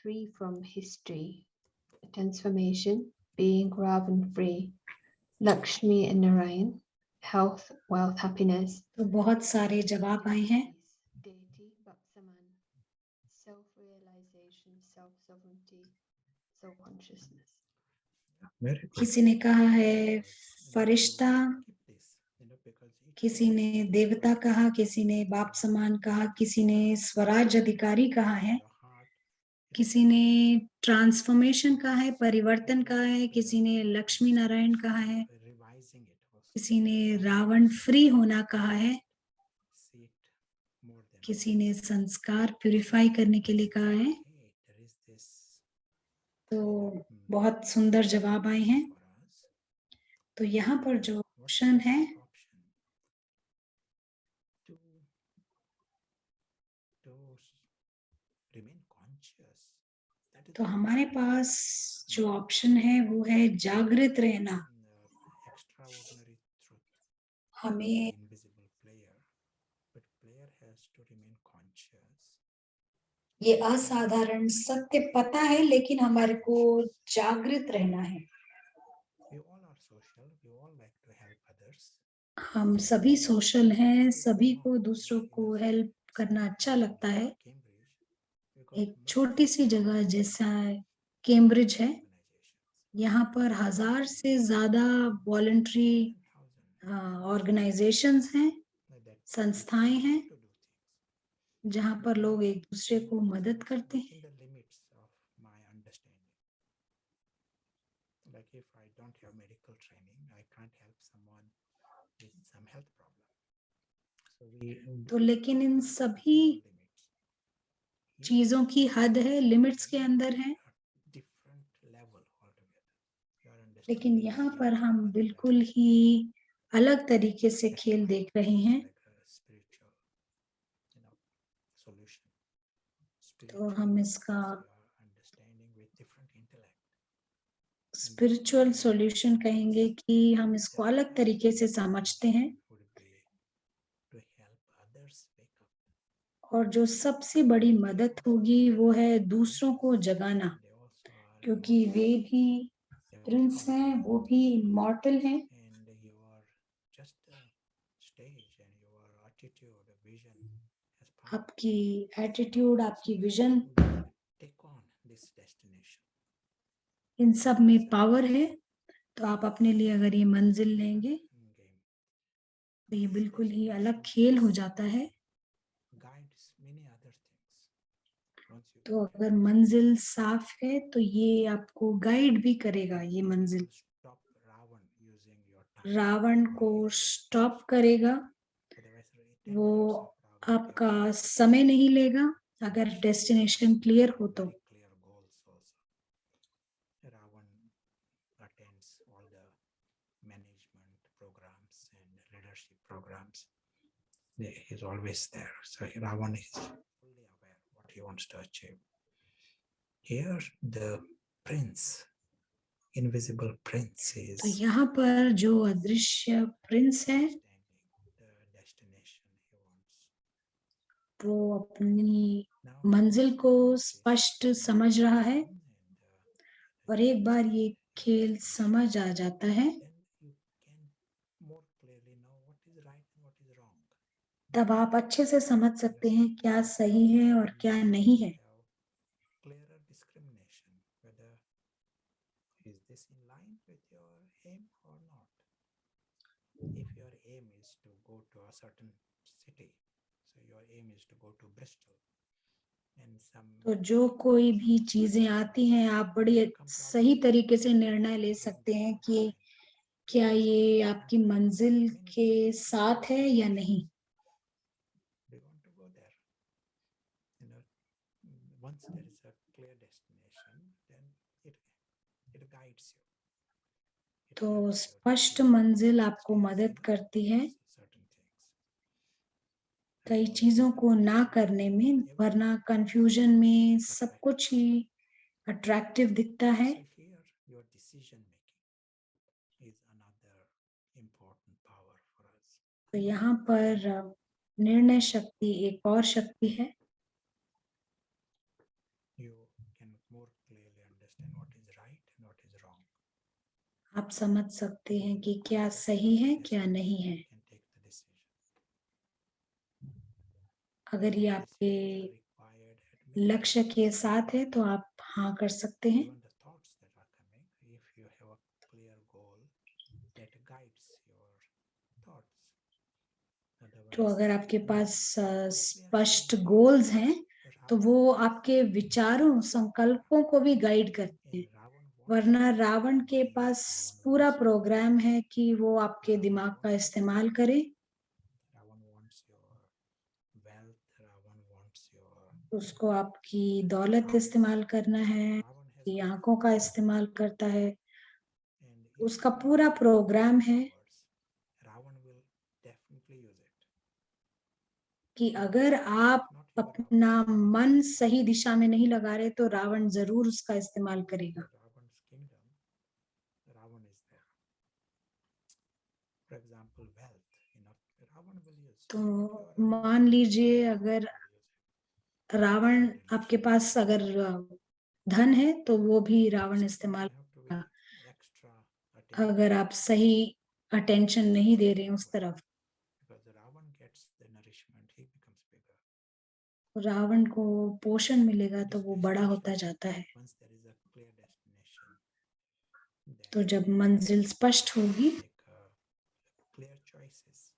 free from history, transformation, being Ravan free, Lakshmi and Narayan, health, wealth, happiness. तो बहुत सारे जवाब आए हैं। Deity, Bhaksaman, self-realization, self-sovereignty, self-consciousness. Very good. किसी ने कहा है फरिश्ता, किसी ने देवता कहा, किसी ने बाप समान कहा, किसी ने स्वराज अधिकारी कहा है, किसी ने ट्रांसफॉर्मेशन कहा है, परिवर्तन कहा है, किसी ने लक्ष्मी नारायण कहा है, किसी ने रावण फ्री होना कहा है, किसी ने संस्कार प्यूरिफाई करने के लिए कहा है। तो बहुत सुंदर जवाब आए हैं। तो यहाँ पर जो ऑप्शन है, तो हमारे पास जो ऑप्शन है वो है जागृत रहना। हमें ये असाधारण सत्य पता है, लेकिन हमारे को जागृत रहना है। We all are social, we all like to help others. हम सभी सोशल हैं, It is सभी small, को but दूसरों in को a हेल्प करना अच्छा city लगता like है। Cambridge, because एक multiple छोटी सी जगह thousands जैसा of कैम्ब्रिज है, organizations, यहाँ पर 1000 से ज़्यादा वॉलंटरी more than 1,000 ऑर्गेनाइजेशंस हैं, that संस्थाएं people हैं, want to do things. जहाँ But पर लोग most एक दूसरे को do मदद things करते हैं। within the limits of my understanding. Like if I don't have medical training, I can't help someone with some health problem. So we तो do लेकिन इन things सभी within our limits. Here, चीजों की हद है, it's लिमिट्स के very अंदर है, different level altogether. Your लेकिन understanding यहाँ is पर हम much बिल्कुल better. ही अलग तरीके से That's खेल why देख रहे it's हैं। like a spiritual, solution. तो Spiritual हम means इसका your understanding with different intellect. Spiritual solution कहेंगे कि हम इसको अलग तरीके से समझते हैं, Would be to help others wake up. और जो सबसे बड़ी मदद होगी वो है दूसरों को जगाना, They also are क्योंकि वे भी प्रिंस हैं, वो भी इमॉर्टल हैं। and your just stage and your attitude, vision has power. आपकी एटीट्यूड, आपकी So vision, take on this destination. इन सब में पावर है। तो आप अपने लिए अगर ये मंजिल लेंगे Game. तो ये This बिल्कुल ही अलग destination खेल हो जाता है। guides many other things. Once you तो get अगर there, मंजिल साफ है तो ये आपको गाइड भी करेगा, ये it मंजिल will stop Ravan using your time. Ravan को स्टॉप करेगा, Otherwise, 10 वो minutes of Ravan आपका take समय नहीं लेगा अगर डेस्टिनेशन क्लियर हो तो। very clear goals also. Ravan attends all the management programs and leadership programs. He's always there. So Ravan is fully aware what he wants to achieve. Here, the prince, invisible prince, is तो यहाँ पर जो अदृश्य Prince है understanding the destination he wants. वो अपनी Now, मंजिल once को you get स्पष्ट this समझ रहा है, and और एक बार ये खेल समझ आ जाता है then you can more clearly know what is right and what is wrong. तब आप अच्छे से समझ सकते हैं क्या सही है और क्या नहीं है। Have clearer discrimination whether is this in line with your aim or not. If your aim is to go to a certain city, so your aim is to go to Bristol, and some तो जो कोई भी चीजें आती हैं आप बड़ी सही तरीके से निर्णय ले सकते हैं कि क्या ये आपकी मंजिल के साथ है या नहीं। they want to go there. Once there is a clear destination, then it guides you. It तो helps you to स्पष्ट see मंजिल आपको stay मदद safe, करती है certain things. कई चीजों को ना करने में, वरना कंफ्यूजन में सब कुछ ही अट्रैक्टिव दिखता है। So here, your decision making is another important power for us. तो यहाँ पर निर्णय शक्ति एक और शक्ति है। You can more clearly understand what is right and what is wrong. आप समझ सकते हैं कि क्या सही है क्या नहीं है। You can take the decision. अगर ये आपके Decisions are required at many लक्ष्य levels. के साथ है तो आप हाँ कर सकते हैं। Even the thoughts that are coming, if you have a clear goal that guides your thoughts. तो Otherwise, अगर आपके पास we are स्पष्ट saying गोल्स हैं तो Ravan वो wants आपके विचारों, संकल्पों को भी गाइड करते हैं। and Ravan wants वरना your रावण के mind, पास Ravan पूरा wants your प्रोग्राम है कि वो आपके Ravan दिमाग का wants your इस्तेमाल money, करे, Ravan wants your wealth, Ravan wants your उसको आपकी दौलत इस्तेमाल करना है, Ravan has कि all आंखों का इस्तेमाल करता है, and if उसका you पूरा have प्रोग्राम है powers, Ravan will definitely use it. कि अगर आप Not your अपना Ravan's मन सही दिशा में नहीं लगा रहे तो रावण जरूर उसका इस्तेमाल करेगा। Ravan's kingdom, Ravan is there. For example, wealth, Ravan will use. तो Not your मान लीजिए Ravan अगर will use it. रावण आपके पास अगर धन है तो वो भी रावण So you इस्तेमाल have to be करेगा। extra attentive. अगर आप सही अटेंशन नहीं दे रहे हैं उस तरफ। Because Ravan gets the nourishment, he becomes bigger. Ravan को पोषण मिलेगा तो वो बड़ा होता Especially जाता है। once there is a clear destination, तो then जब मंजिल स्पष्ट होगी make clear choices.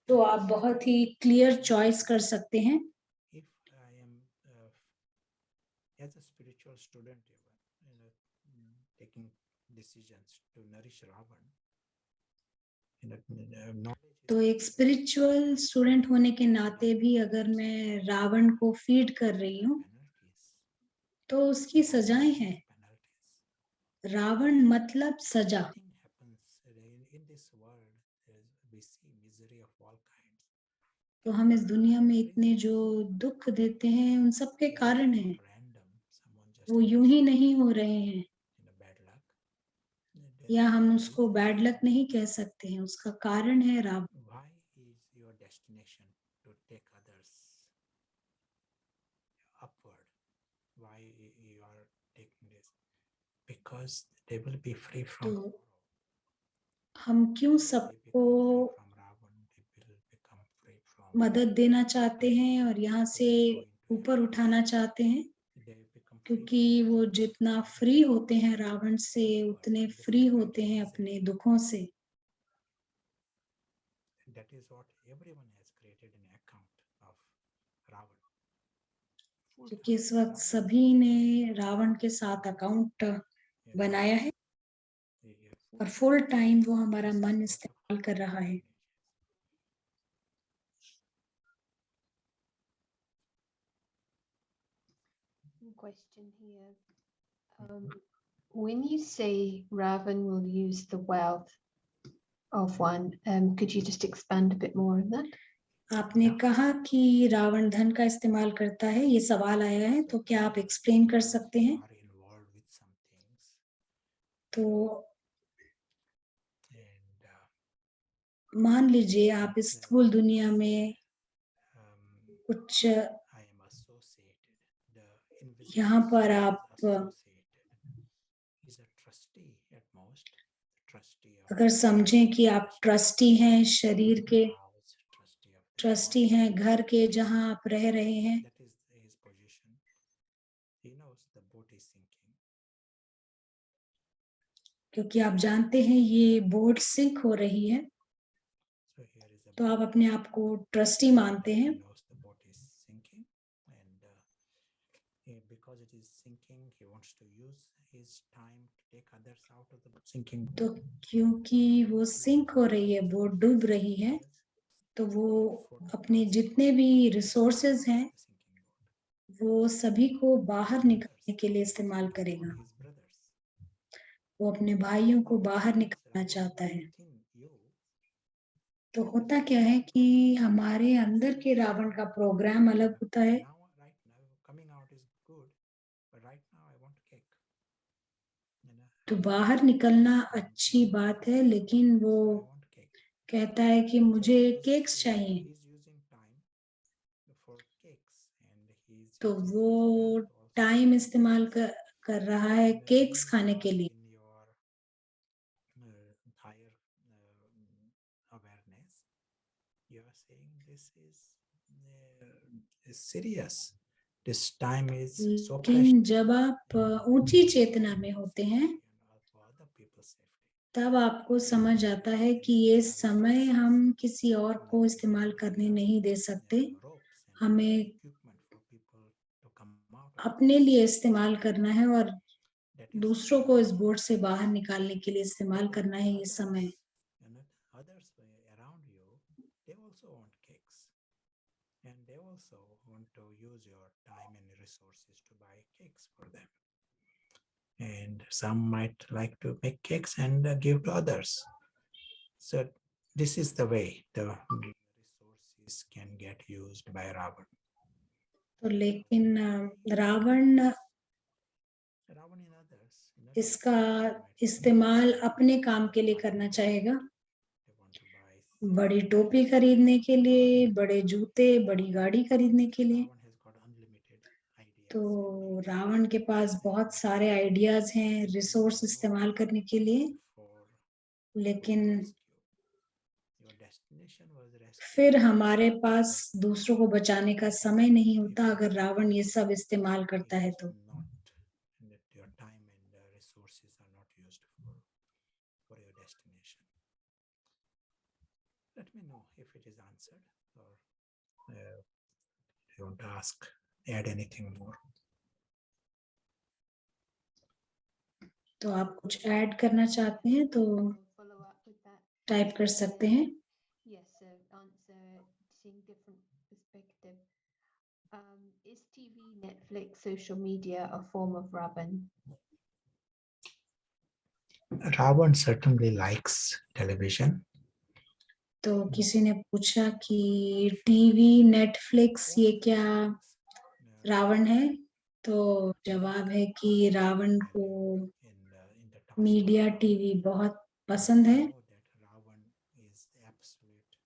तो आप बहुत ही क्लियर चॉइस कर सकते हैं। If I am as a spiritual student, even taking decisions to nourish Ravan, knowledge is तो एक स्पिरिचुअल स्टूडेंट होने के नाते भी अगर मैं रावण को फीड कर रही हूँ penalties. तो उसकी सजाएं हैं। Penalties. रावण मतलब सजा। Thing happens in this world. We see misery of all kinds. तो हम इस दुनिया में इतने जो दुख देते हैं उन सब के कारण हैं, Random, someone just वो यूं ही नहीं हो रहे हैं, in a bad luck. या हम उसको बैड लक नहीं कह सकते हैं, उसका कारण है Ravan. Why is your destination to take others upward? Why you are taking this? Because they will be free from तो sorrow. हम क्यों They सबको become free from Ravan. They will become free from मदद देना चाहते हैं और यहाँ से ऊपर उठाना चाहते हैं? they become free क्योंकि from वो जितना फ्री होते हैं रावण से उतने फ्री होते हैं अपने दुखों से। that is what everyone has created an account of Ravan. क्योंकि इस वक्त सभी ने रावण के साथ अकाउंट बनाया है और फुल टाइम वो हमारा मन इस्तेमाल कर रहा है। Question here. When you say Ravan will use the wealth of one, could you just expand a bit more on that? आपने कहा कि रावण धन का इस्तेमाल करता है, ये सवाल आया है, तो क्या आप एक्सप्लेन कर सकते हैं? Are involved with some things तो and मान लीजिए आप इस स्थूल दुनिया में कुछ I am associated. The invisible यहाँ पर soul आप is associated. Is a trustee at most. Trustee of अगर समझें कि आप ट्रस्टी हैं शरीर के, house, trustee of the trustee body. हैं घर के जहाँ आप रह रहे हैं, That is his position. He knows the boat is sinking. क्योंकि आप जानते हैं ये बोट सिंक हो रही है, So here is a तो आप boat. अपने आप को ट्रस्टी मानते He हैं। knows the boat is sinking, and because it is sinking, he wants to use his time to take others out of the sinking boat. तो क्योंकि वो सिंक हो रही है, बोट डूब रही है, तो वो अपने जितने भी रिसोर्सेज हैं वो सभी को बाहर निकालने के लिए इस्तेमाल करेगा। His brothers. वो अपने भाइयों को बाहर निकालना चाहता है। तो होता क्या है कि हमारे अंदर के रावण का प्रोग्राम अलग होता है। Now, right now, coming out is good, but right now I want cake. तो बाहर निकलना अच्छी बात है, लेकिन वो कहता है कि मुझे केक्स चाहिए। तो वो टाइम इस्तेमाल कर रहा है केक्स खाने के लिए। Higher awareness, you are saying this is serious. This time is so precious. लेकिन जब आप ऊंची चेतना में होते हैं तब आपको समझ आता है कि ये समय हम किसी और को इस्तेमाल करने नहीं दे सकते, हमें अपने लिए इस्तेमाल करना है और दूसरों को इस बोट से बाहर निकालने के लिए इस्तेमाल करना है ये समय। Others around you, they also want cakes, and they also want to use your time and resources to buy cakes for them. And some might like to make cakes and give to others. So this is the way the resources can get used by Ravan. तो लेकिन रावण इसका इस्तेमाल अपने काम के लिए करना चाहेगा, बड़ी टोपी खरीदने के लिए, बड़े जूते, बड़ी गाड़ी खरीदने के लिए। तो रावण के पास बहुत सारे आइडियाज हैं रिसोर्स इस्तेमाल करने के लिए, लेकिन फिर हमारे पास दूसरों को बचाने का समय नहीं होता अगर रावण ये सब इस्तेमाल करता है तो। Not that your time and resources are not used for your destination. Let me know if it is answered, or you want to add anything more. तो आप कुछ ऐड करना चाहते हैं तो Follow up with that. Type कर सकते हैं। Yes, so answer, seeing different perspective. Is TV, Netflix, social media a form of Ravan? Ravan certainly likes television. तो किसी ने पूछा कि टीवी, नेटफ्लिक्स ये क्या रावण है? तो जवाब है कि रावण को मीडिया, टीवी बहुत पसंद है। Ravan is absolute,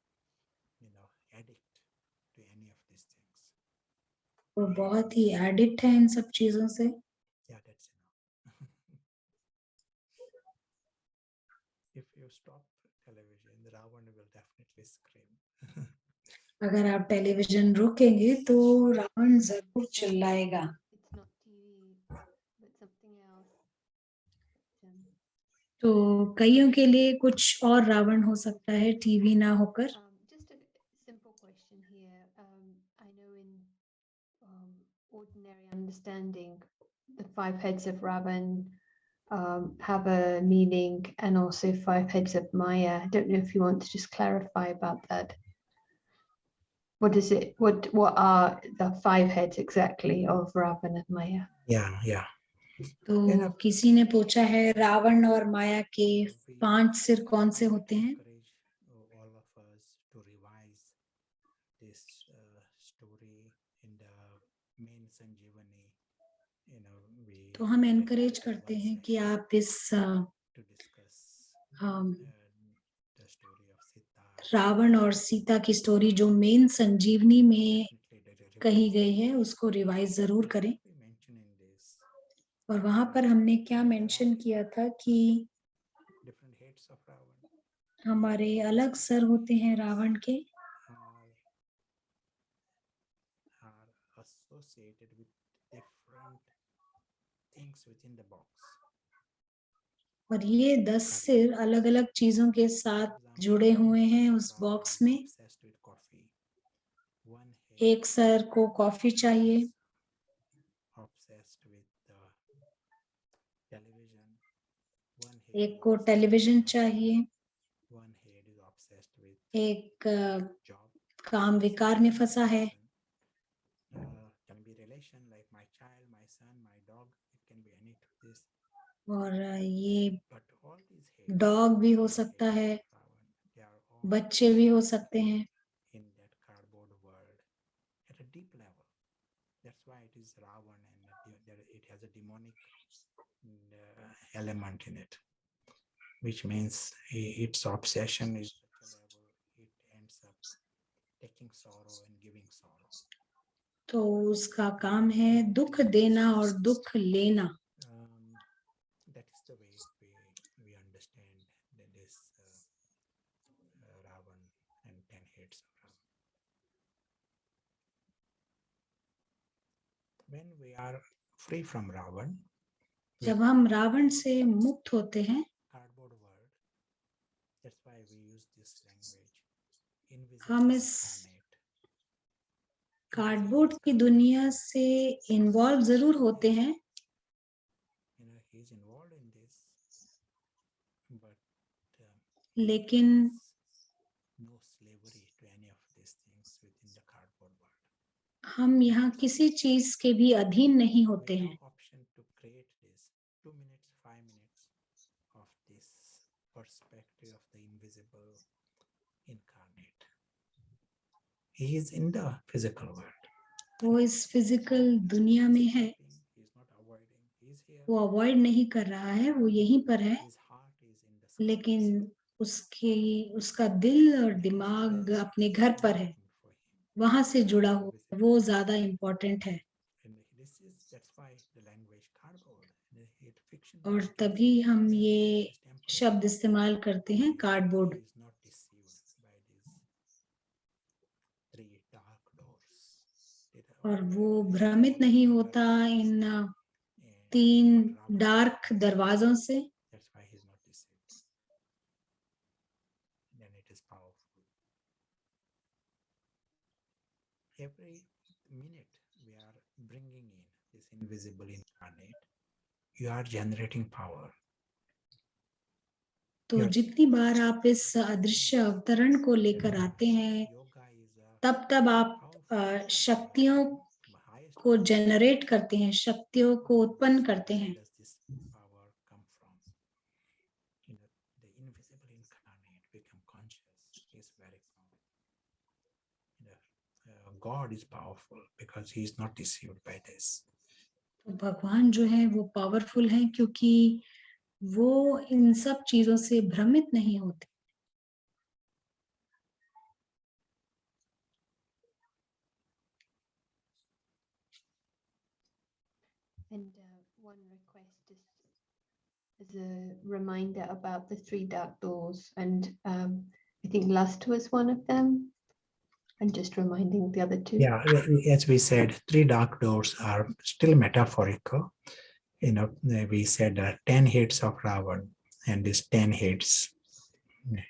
addict to any of these things. वो बहुत ही एडिक्ट है इन सब चीजों से। Yeah, that's enough. If you stop television, Ravan will definitely scream. अगर आप टेलीविजन रोकेंगे तो रावण जरूर चिल्लाएगा। It's not TV, but something else. तो कईयों के लिए कुछ और रावण हो सकता है टीवी ना होकर। Just a simple question here. I know in ordinary understanding, the 5 heads of Ravan have a meaning, and also 5 heads of Maya. I don't know if you want to just clarify about that. What is it? What are the 5 heads exactly of Ravan and Maya? Yeah. तो किसी ने पूछा है रावण और माया के 5 सिर कौन से होते हैं? All of us to revise this story in the main Sanjeevani. तो हम एनकरेज करते हैं कि आप इस to discuss the story of Sita. Ravan और सीता की स्टोरी जो मेन संजीवनी में कही गई है उसको रिवाइज जरूर करें। और वहां पर हमने क्या मेंशन किया था कि हमारे अलग सर होते हैं रावण के, are associated with different things within the box. और ये 10 सिर अलग अलग चीजों के साथ जुड़े हुए हैं उस बॉक्स में। एक सर को कॉफी चाहिए, एक को टेलीविजन चाहिए, एक काम विकार में फंसा है, और ये डॉग भी हो सकता है, बच्चे भी हो सकते हैं। in that cardboard world at a deep level. That's why it is Ravan, and it has a demonic element in it, which means its obsession is such a level it ends up taking sorrow and giving sorrow. तो उसका काम है दुख देना और दुख लेना। That is the way we understand this Ravan and 10 heads of Ravan. When we are free from Ravan, जब हम रावण से मुक्त होते हैं, cardboard world, that's why we use this language, हम invisible इस incarnate. कार्डबोर्ड की दुनिया से इन्वॉल्व जरूर होते हैं, He's involved in this, but लेकिन no slavery to any of these things within the cardboard world. हम यहाँ किसी चीज के भी अधीन नहीं होते We हैं। have option to create this 2 minutes, 5 minutes of this perspective of the invisible incarnate. He is in the physical world. वो इस फिजिकल दुनिया में है, He is not avoiding. He is here. वो अवॉइड नहीं कर रहा है, वो यहीं पर है, His heart is in the sky. लेकिन उसका दिल और दिमाग अपने घर पर है, वहां से जुड़ा हुआ, वो ज्यादा इम्पोर्टेंट है। और तभी हम ये शब्द इस्तेमाल करते हैं कार्डबोर्ड। और वो भ्रमित नहीं होता इन तीन डार्क दरवाजों से। That's why he's not deceived. Then it is powerful. Every minute we are bringing in this invisible incarnate, you are generating power. तो जितनी बार आप इस अदृश्य अवतरण को लेकर आते हैं, तब तब आप शक्तियों को जनरेट करते हैं, शक्तियों को उत्पन्न करते हैं। God is powerful because he is not deceived by this. तो भगवान जो है वो पावरफुल हैं क्योंकि वो इन सब चीजों से भ्रमित नहीं होते। And one request is as a reminder about the 3 dark doors, and I think lust was one of them, and just reminding the other 2. Yeah, as we said, 3 dark doors are still metaphorical. We said 10 heads of Ravan, and these 10 heads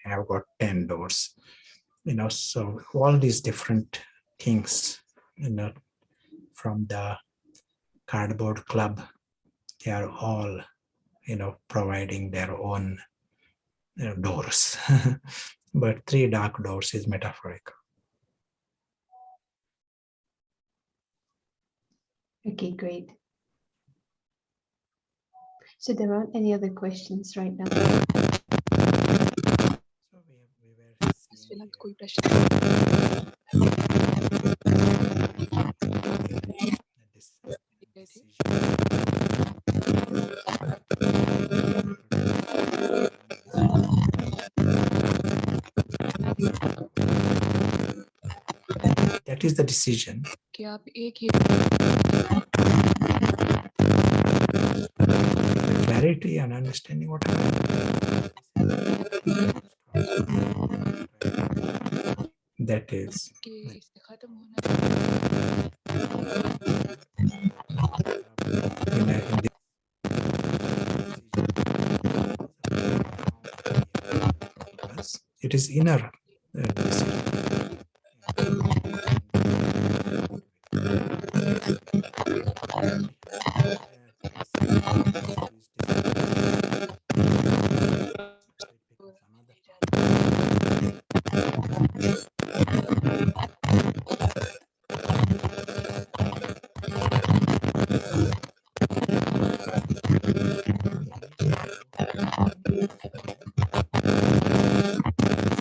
have got 10 doors. So all these different things, from the cardboard club, they are all, providing their own doors. But 3 dark doors is metaphorical. Okay, great. So there aren't any other questions right now. So we were seeing कोई here प्रश्न this गए थे? decision. That is the decision. कि आप एक ही Clarity and understanding what that is कि इससे खत्म होना it is inner decision.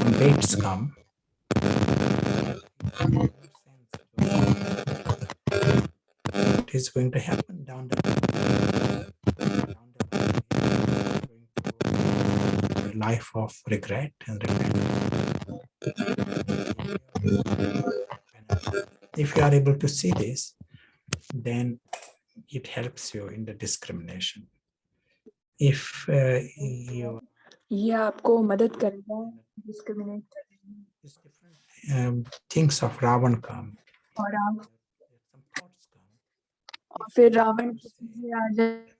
Some baits come. It is going to happen down the life of regret and regret. If you are able to see this, then it helps you in the discrimination. If you ये आपको मदद करेगा discriminate करने things of Ravan come, और आप some thoughts come. और फिर रावण की चीजें आ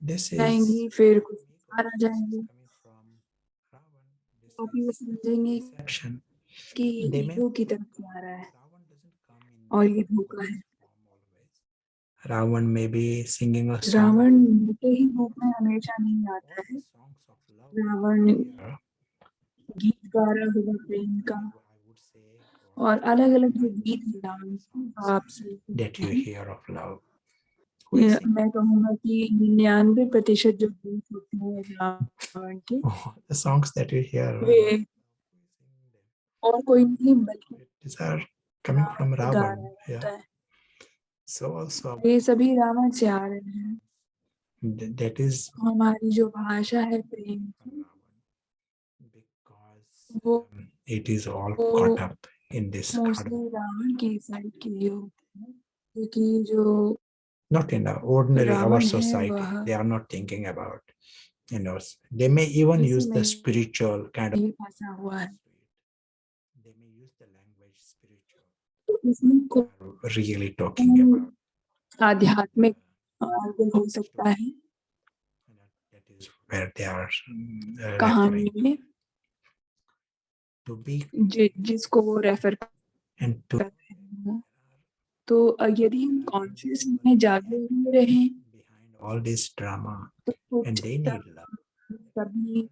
This is जाएंगी, फिर कुछ आ जाएंगे, coming from Ravan. This तो भी वो समझेंगे is deception. कि They may ईगो की तरफ से आ रहा है Ravan doesn't come in और ये धोखा है। form always. Ravan may be singing a song. Ravan मोटे ही रूप में हमेशा नहीं आता All है। the songs of love Ravan here, गीत गा रहा होगा प्रेम का, I would say, or और अलग अलग जो गीत है रावण के, आप that you सुनते hear of love. Who is singing? मैं कहूँगा कि 99% जो गीत होते हैं रावण के, Oh, the songs that you hear, वे और कोई नहीं बल्कि these are coming from Ravan गा Ravan. रहा Yeah. होता है। So also ये सभी रावण से आ रहे हैं। that is हमारी जो भाषा है प्रेम from की, Ravan, because वो it is all caught up in this mostly cardboard. Ravan की साइड के लिए होते हैं, क्योंकि जो Not in the ordinary our Ravan है society. वह They are not thinking about, they may even इसी use the में spiritual kind of. ही फंसा हुआ है। They may use the language spiritual. तो इसमें They are really talking about आध्यात्मिक आंगन हो सकता है that is where they are कहानी referring में to be जिसको वो रेफर and to करते हैं। तो यदि हम कॉन्शियस में जागे हुए रहें behind all this drama तो and they need love. सभी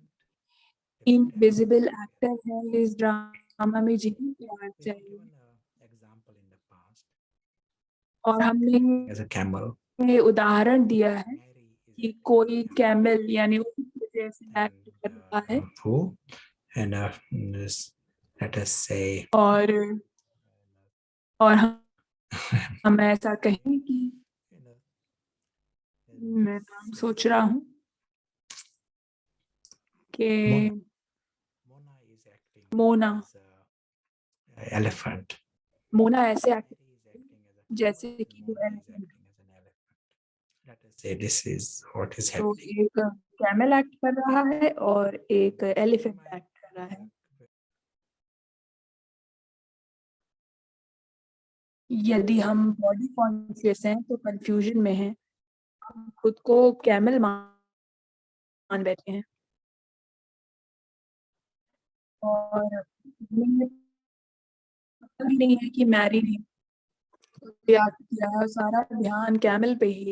इनविजिबल एक्टर हैं इस ड्रामा में जिन्हें प्यार चाहिए Example in the past और हमने as a camel, उदाहरण दिया है Mary is कि कोई कैमल यानी जैसे and, एक्ट कर रहा है who and let us say और हम ऐसा कहें कि मैं नाम सोच रहा हूँ कि Mona is acting Mona as a elephant. Mona ऐसे act Mary is acting as a जैसे camel, कि वो Mona is elephant acting as an elephant. Let us say this is what is तो happening. एक कैमल एक्ट कर रहा है और एक एलिफेंट एक्ट कर रहा है। यदि हम बॉडी कॉन्शियस हैं तो कंफ्यूजन में हैं, हम खुद को कैमल मान बैठे हैं और हमें पता भी नहीं है कि मैरी ने याद किया, सारा ध्यान कैमल पे ही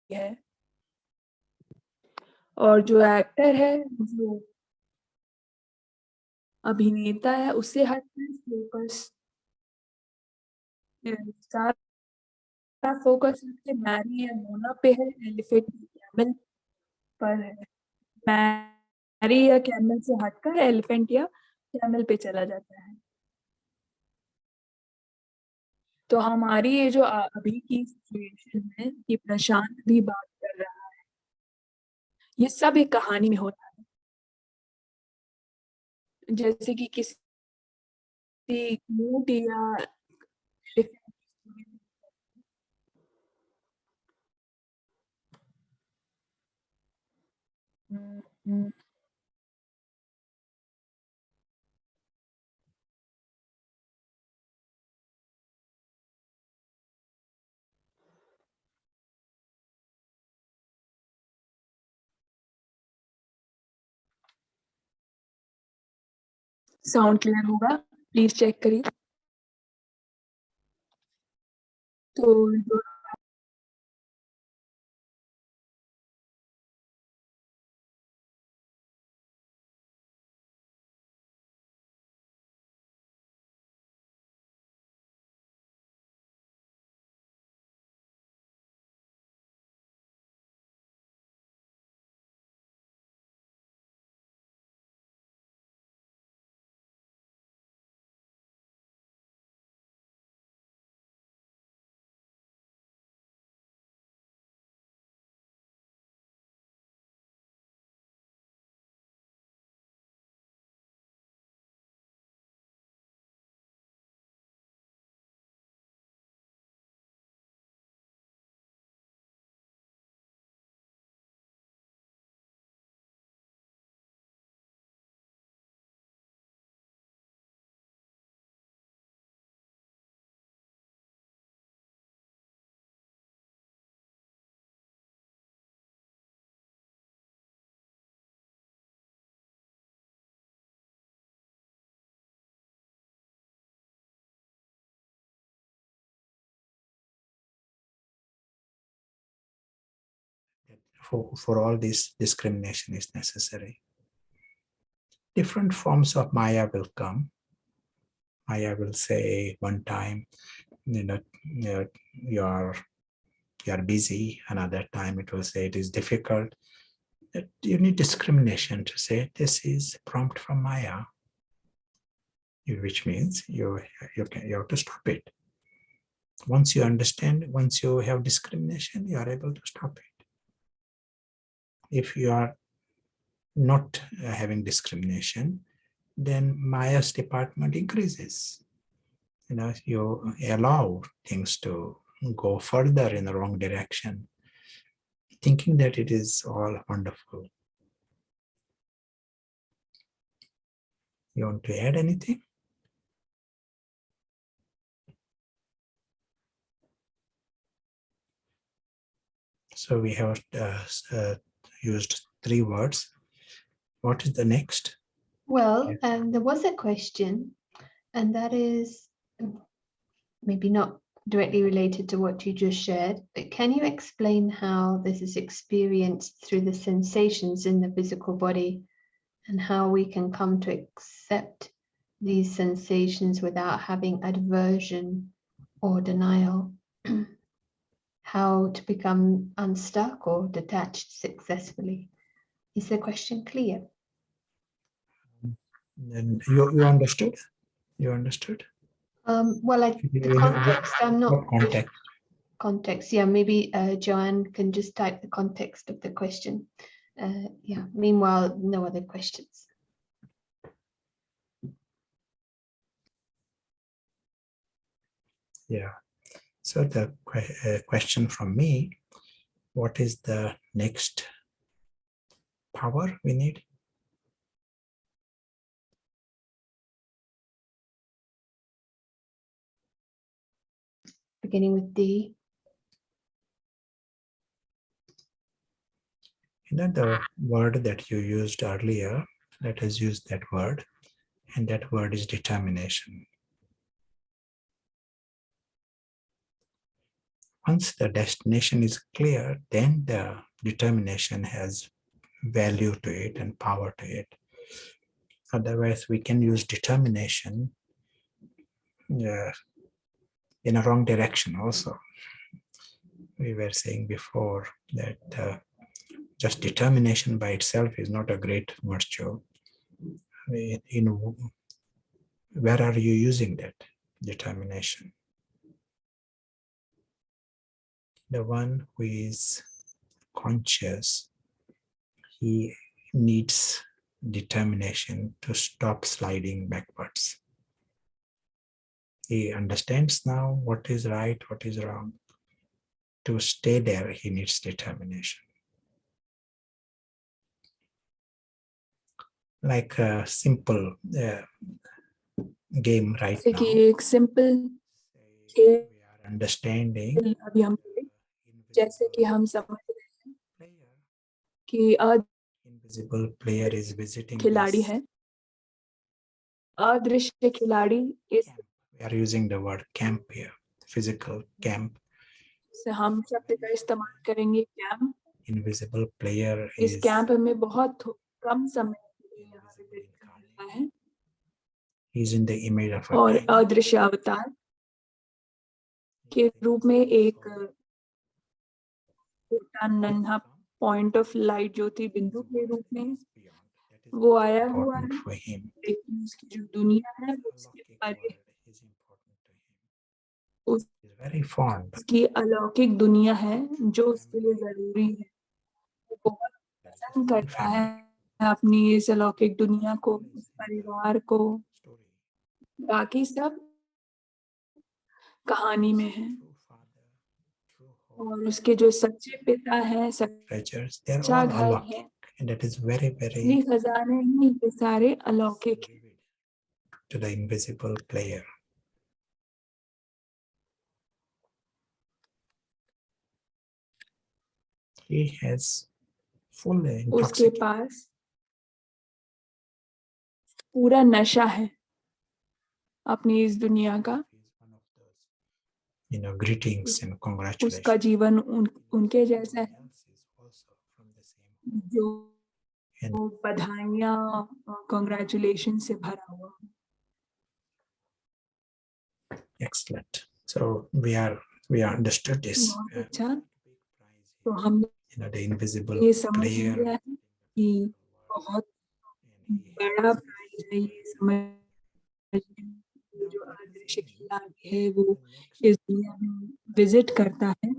है और जो एक्टर है, जो अभिनेता है, उससे हटकर फोकस सारा फोकस उसके मैरी या मोना पे है, एलिफेंट कैमल पर है। मैरी या कैमल से हटकर एलिफेंट या कैमल पे चला जाता है। तो हमारी ये जो अभी की सिचुएशन है कि प्रशांत भी बात कर रहा है, ये सब एक कहानी में होता है। जैसे कि किसी ऊंट या साउंड क्लियर होगा, प्लीज चेक करिए। तो जो For all this, discrimination is necessary. Different forms of Maya will come. Maya will say one time, you are busy. Another time it will say it is difficult. You need discrimination to say this is prompt from Maya, which means you have to stop it. Once you understand, once you have discrimination, you are able to stop it. If you are not having discrimination, then Maya's department increases. You allow things to go further in the wrong direction, thinking that it is all wonderful. You want to add anything? So we have used 3 words. What is the next? Well, there was a question, and that is maybe not directly related to what you just shared, but can you explain how this is experienced through the sensations in the physical body and how we can come to accept these sensations without having aversion or denial? How to become unstuck or detached successfully? Is the question clear? And you understood? You understood? Well, the context, I'm not. What context? Context, yeah, maybe Joanne can just type the context of the question. Yeah, meanwhile, no other questions. Yeah. So the question from me, what is the next power we need? Beginning with D. The word that you used earlier, let us use that word, and that word is determination. Once the destination is clear, then the determination has value to it and power to it. Otherwise, we can use determination in a wrong direction also. We were saying before that just determination by itself is not a great virtue. Where are you using that determination? The one who is conscious, he needs determination to stop sliding backwards. He understands now what is right, what is wrong. To stay there, he needs determination. Like a simple game right now. एक simple We are understanding. अभी हम जैसे कि हम समझ रहे हैं कि Invisible player is visiting खिलाड़ी this है, अदृश्य खिलाड़ी इस camp. We are using the word camp here, physical camp. से हम शब्द का इस्तेमाल करेंगे कैंप. Invisible player इस is कैंप में बहुत कम समय यहाँ पे रहता है he's in the image of a और tiger. अदृश्य अवतार के रूप में एक छोटा नन्हा पॉइंट ऑफ लाइट ज्योति बिंदु के रूप में वो आया हुआ है, For him. लेकिन उसकी जो दुनिया है वो उसके परे He's very fond. उसकी अलौकिक दुनिया है जो उसके लिए जरूरी है. वो बहुत पसंद करता है अपनी इस अलौकिक दुनिया को, उस परिवार को. बाकी सब कहानी में है और उसके जो सच्चे पिता हैं, सच्चा घर है, And that is very, very ये खजाने ही के सारे अलौकिक हैं. to the invisible player. He has full उसके intoxication. पास पूरा नशा है अपनी इस दुनिया का. Greetings and congratulations. उसका जीवन उनके जैसा है जो बधाइयाँ कांग्रेचुलेशन से भरा हुआ. Excellent. So we understood this. अच्छा, तो हम The invisible ये समझ player. लिया है कि बहुत बड़ा प्राइज है ये समझ जो अदृश्य खिलाड़ी है वो इस दुनिया में विजिट करता है.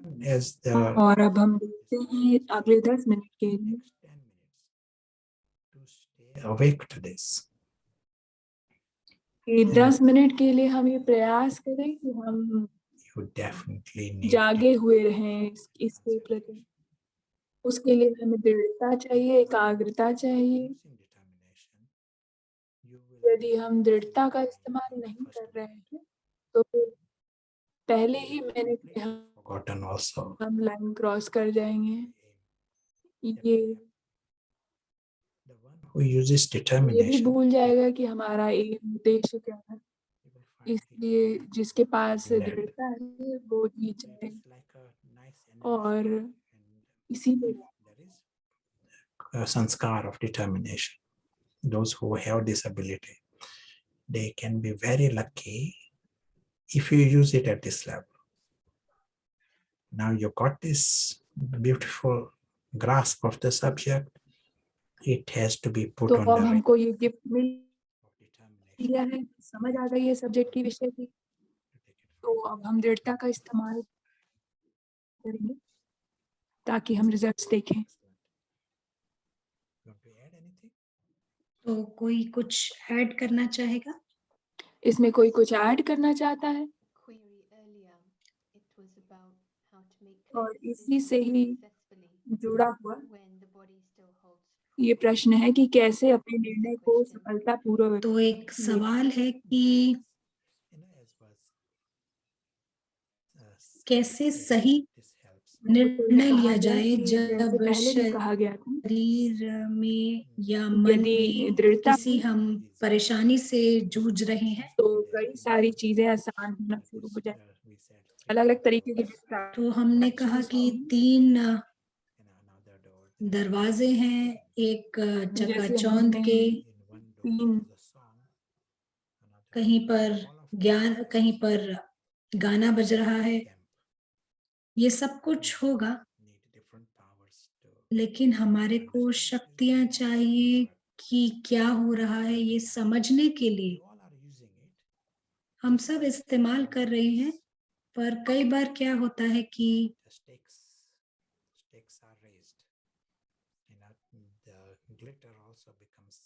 और अब हम देखते हैं अगले 10 मिनट के लिए Awake to this. कि 10 मिनट के लिए हम ये प्रयास करें कि हम You definitely need जागे हुए रहें इसके प्रति. उसके लिए हमें दृढ़ता चाहिए, एकाग्रता चाहिए. यदि हम दृढ़ता का इस्तेमाल नहीं कर रहे हैं तो फिर पहले ही मैंने forgotten also. हम लाइन क्रॉस कर जाएंगे। aim. ये The one who uses भी determination, भूल जाएगा कि हमारा एम उद्देश्य क्या है। he will find the इसलिए जिसके पास led. दृढ़ता है वो जीत It जाएगा। is like a nice और analogy, and इसीलिए there is a sanskar of determination. Those who have this ability, they can be very lucky if you use it at this level. Now you got this beautiful grasp of the subject. It has to be put तो on अब the हमको ये gift mill of determination. गया है, समझ आ गई है subject की विषय की। To take it तो अब हम दृढ़ता का इस्तेमाल करेंगे ताकि हम रिजल्ट्स देखें। Excellent. You want to add anything? तो कोई कुछ ऐड करना चाहेगा? इसमें कोई कुछ ऐड करना चाहता है? Query earlier, it was about how to make और clear इसी से decisions ही successfully जुड़ा हुआ when the body still holds ये true. प्रश्न है कि कैसे अपने निर्णय को सफलतापूर्वक तो एक सवाल है कि You know, as was कैसे stated, सही this helps. निर्णय लिया कहा गया जाए कि जैसे जब पहले भी कहा गया था, शरीर में या मन यदि में दृढ़ता किसी हम परेशानी से जूझ रहे हैं तो कई सारी चीजें आसान होना शुरू हो जाए। We said अलग अलग तरीके के तो हमने कहा कि 3 another door. दरवाजे हैं, एक जैसे चकाचौंध हमने के, In one door तीन is a song. Another कहीं पर all of us ज्ञान, is कहीं पर गाना बज रहा है। camp. ये सब कुछ होगा, Need different powers to लेकिन हमारे को शक्तियां चाहिए कि क्या हो रहा है ये समझने के लिए। you all are using it. हम सब इस्तेमाल कर रहे हैं, पर कई बार क्या होता है कि The stakes are raised. You know, the glitter also becomes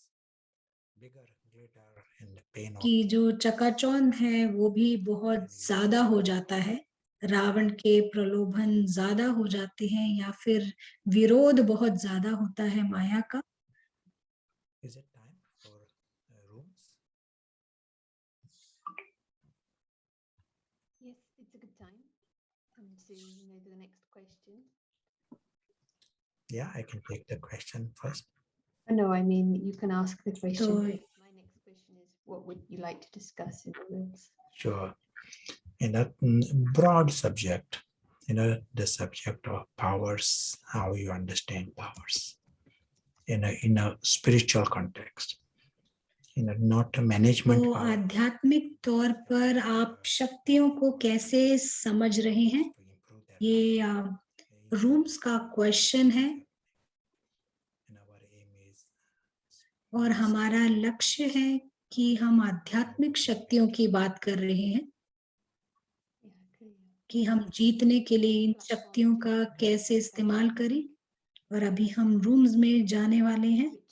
bigger glitter and the pain कि जो चकाचौंध है वो भी बहुत ज्यादा हो जाता है, रावण के प्रलोभन ज्यादा हो जाते हैं या फिर विरोध बहुत ज्यादा होता है माया का। Is it time for rooms? Yes, it's a good time. To know the next question. Yeah, I can take the question first. No, I mean you can ask the question. तो My next question is, what would you like to discuss in the rooms? Sure. In that broad subject, you know, the subject of powers, how you understand powers in a spiritual context, you know, not a management तो power. आध्यात्मिक तौर पर आप शक्तियों को कैसे समझ रहे हैं, To improve that ये रूम्स का क्वेश्चन है। and our aim is और हमारा लक्ष्य है कि हम आध्यात्मिक शक्तियों की बात कर रहे हैं Yeah, clear. कि हम जीतने के लिए इन शक्तियों का कैसे इस्तेमाल करें। और अभी हम रूम्स में जाने वाले हैं। Rich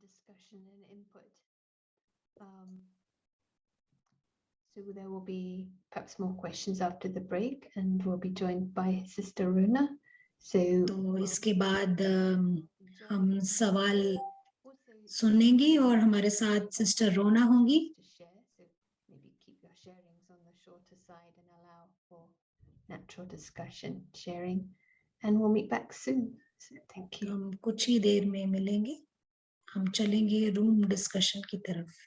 discussion and input. So there will be perhaps more questions after the break, and we'll be joined by Sister Runa. So तो इसके बाद हम सवाल also सुनेंगे और हमारे साथ सिस्टर रोना होंगी। to share. So maybe keep your sharings on the shorter side and allow for natural discussion, sharing, and we'll meet back soon. So thank तो you. हम कुछ ही देर में मिलेंगे, हम चलेंगे रूम डिस्कशन की तरफ।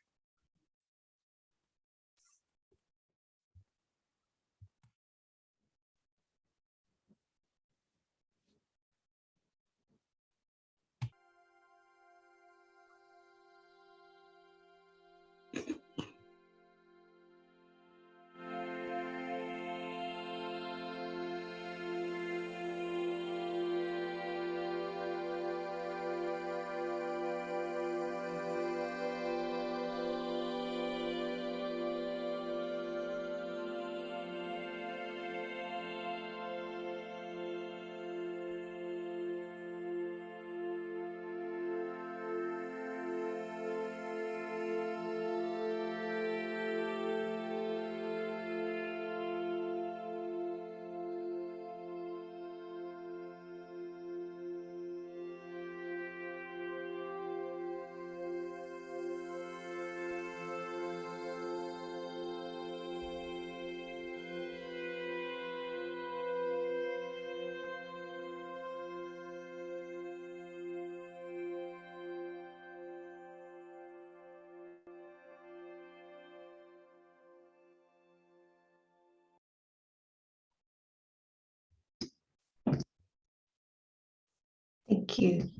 Thank you.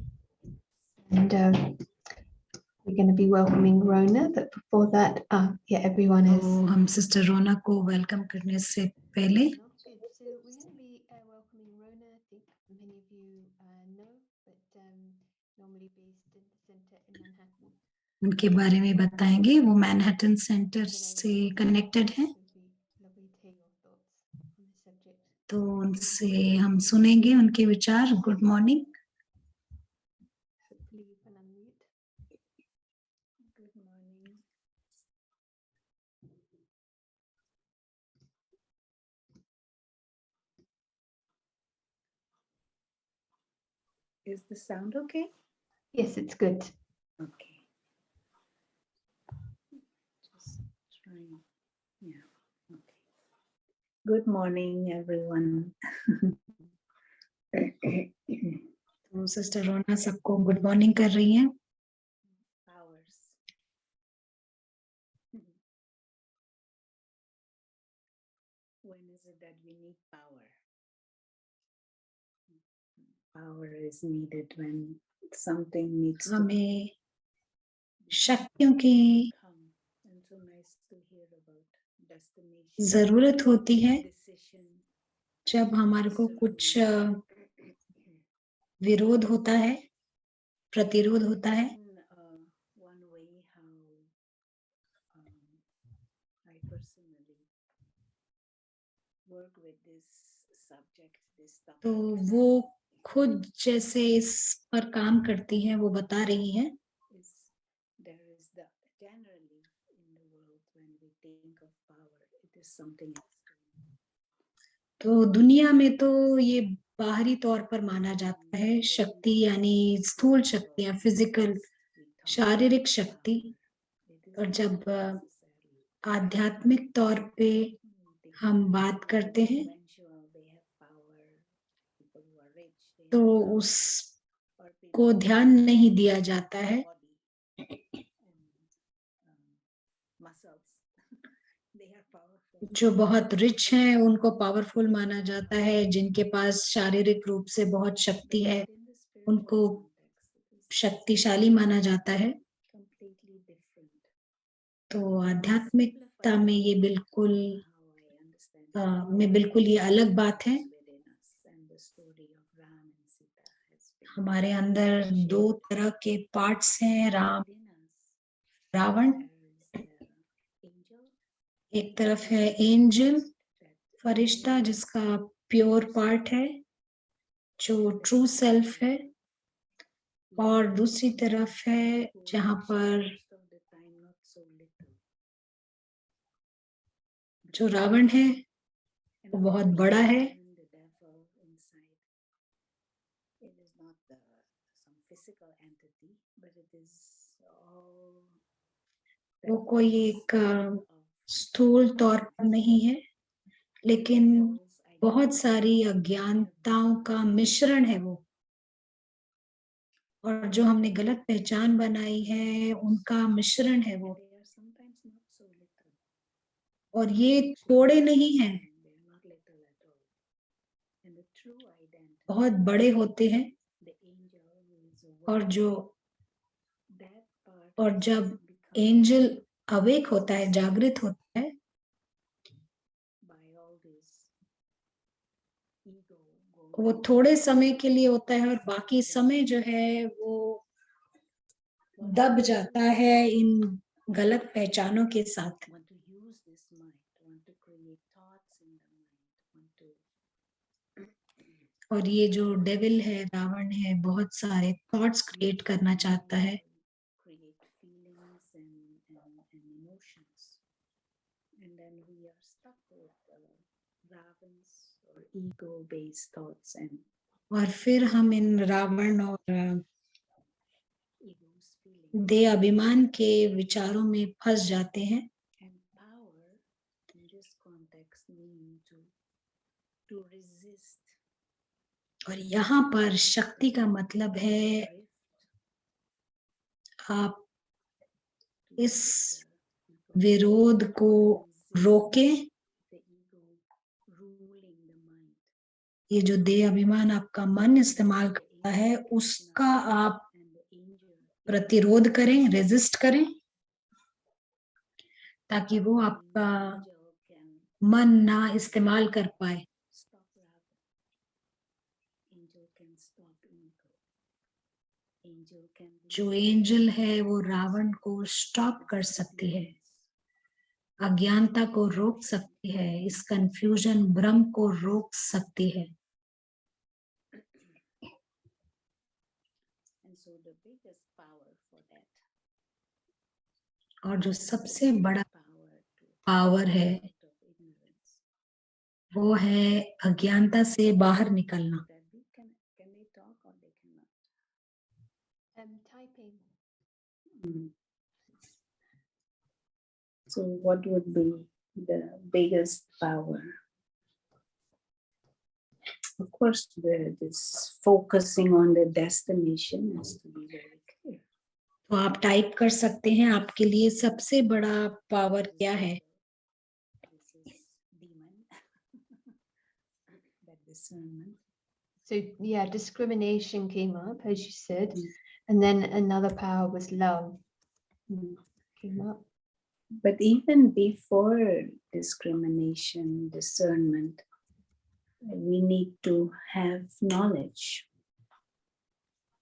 And we're going to be welcoming Rona, but before that, yeah, everyone तो is. हम सिस्टर रोना को वेलकम करने से पहले Good. So we're going to be welcoming Rona. I think many of you know, but normally based in the center in Manhattan. उनके बारे में बताएंगे। वो मैनहट्टन सेंटर से कनेक्टेड है, It would be lovely to hear your thoughts on this subject. तो उनसे हम सुनेंगे उनके विचार। Good morning. Hopefully you can unmute. Good morning. Is the sound okay? Yes, it's good. Okay. Just trying. Yeah. Okay. Good morning, everyone. तो sister रोना सबको good morning कर रही हैं। Powers. When is it that we need power? Power is needed when something needs to हमें शक्तियों की जरूरत होती है जब हमारे को कुछ विरोध होता है, प्रतिरोध होता है। तो वो खुद जैसे इस पर काम करती है, वो बता रही है। तो दुनिया में तो ये बाहरी तौर पर माना जाता है शक्ति, यानी स्थूल शक्ति या फिजिकल, शारीरिक शक्ति। और जब आध्यात्मिक तौर पे हम बात करते हैं तो उस को ध्यान नहीं दिया जाता है। जो बहुत रिच हैं उनको पावरफुल माना जाता है, जिनके पास शारीरिक रूप से बहुत शक्ति है उनको शक्तिशाली माना जाता है। तो आध्यात्मिकता में ये बिल्कुल ये अलग बात है। हमारे अंदर दो तरह के पार्ट्स हैं, राम रावण। एक तरफ है एंजल, फरिश्ता, जिसका प्योर पार्ट है, जो ट्रू सेल्फ है। और दूसरी तरफ है जहाँ पर जो रावण है वो बहुत बड़ा है। वो कोई एक स्थूल तौर पर नहीं है, लेकिन बहुत सारी अज्ञानताओं का मिश्रण है वो। और जो हमने गलत पहचान बनाई है उनका मिश्रण है वो। और ये थोड़े नहीं हैं, बहुत बड़े होते हैं। और जब एंजल अवेक होता है, जागृत होता है, वो थोड़े समय के लिए होता है और बाकी समय जो है वो दब जाता है इन गलत पहचानों के साथ। और ये जो डेविल है, रावण है, बहुत सारे थॉट्स क्रिएट करना चाहता है। और फिर हम इन रावण और देह अभिमान के विचारों में फंस जाते हैं। और यहाँ पर शक्ति का मतलब है आप इस विरोध को रोकें। ये जो देह अभिमान आपका मन इस्तेमाल करता है उसका आप प्रतिरोध करें, रेजिस्ट करें, ताकि वो आपका मन ना इस्तेमाल कर पाए। जो एंजल है वो रावण को स्टॉप कर सकती है, अज्ञानता को रोक सकती है, इस कंफ्यूजन भ्रम को रोक सकती है। और जो सबसे बड़ा पावर है वो है अज्ञानता से बाहर निकलना। Typing. So what would be the biggest power? Of course, this focusing on the destination has to be very clear. तो आप टाइप कर सकते हैं, आपके लिए सबसे बड़ा पावर क्या है? So yeah, discrimination came up, as you said, and then another power was love came up. But even before discrimination, discernment, we need to have knowledge.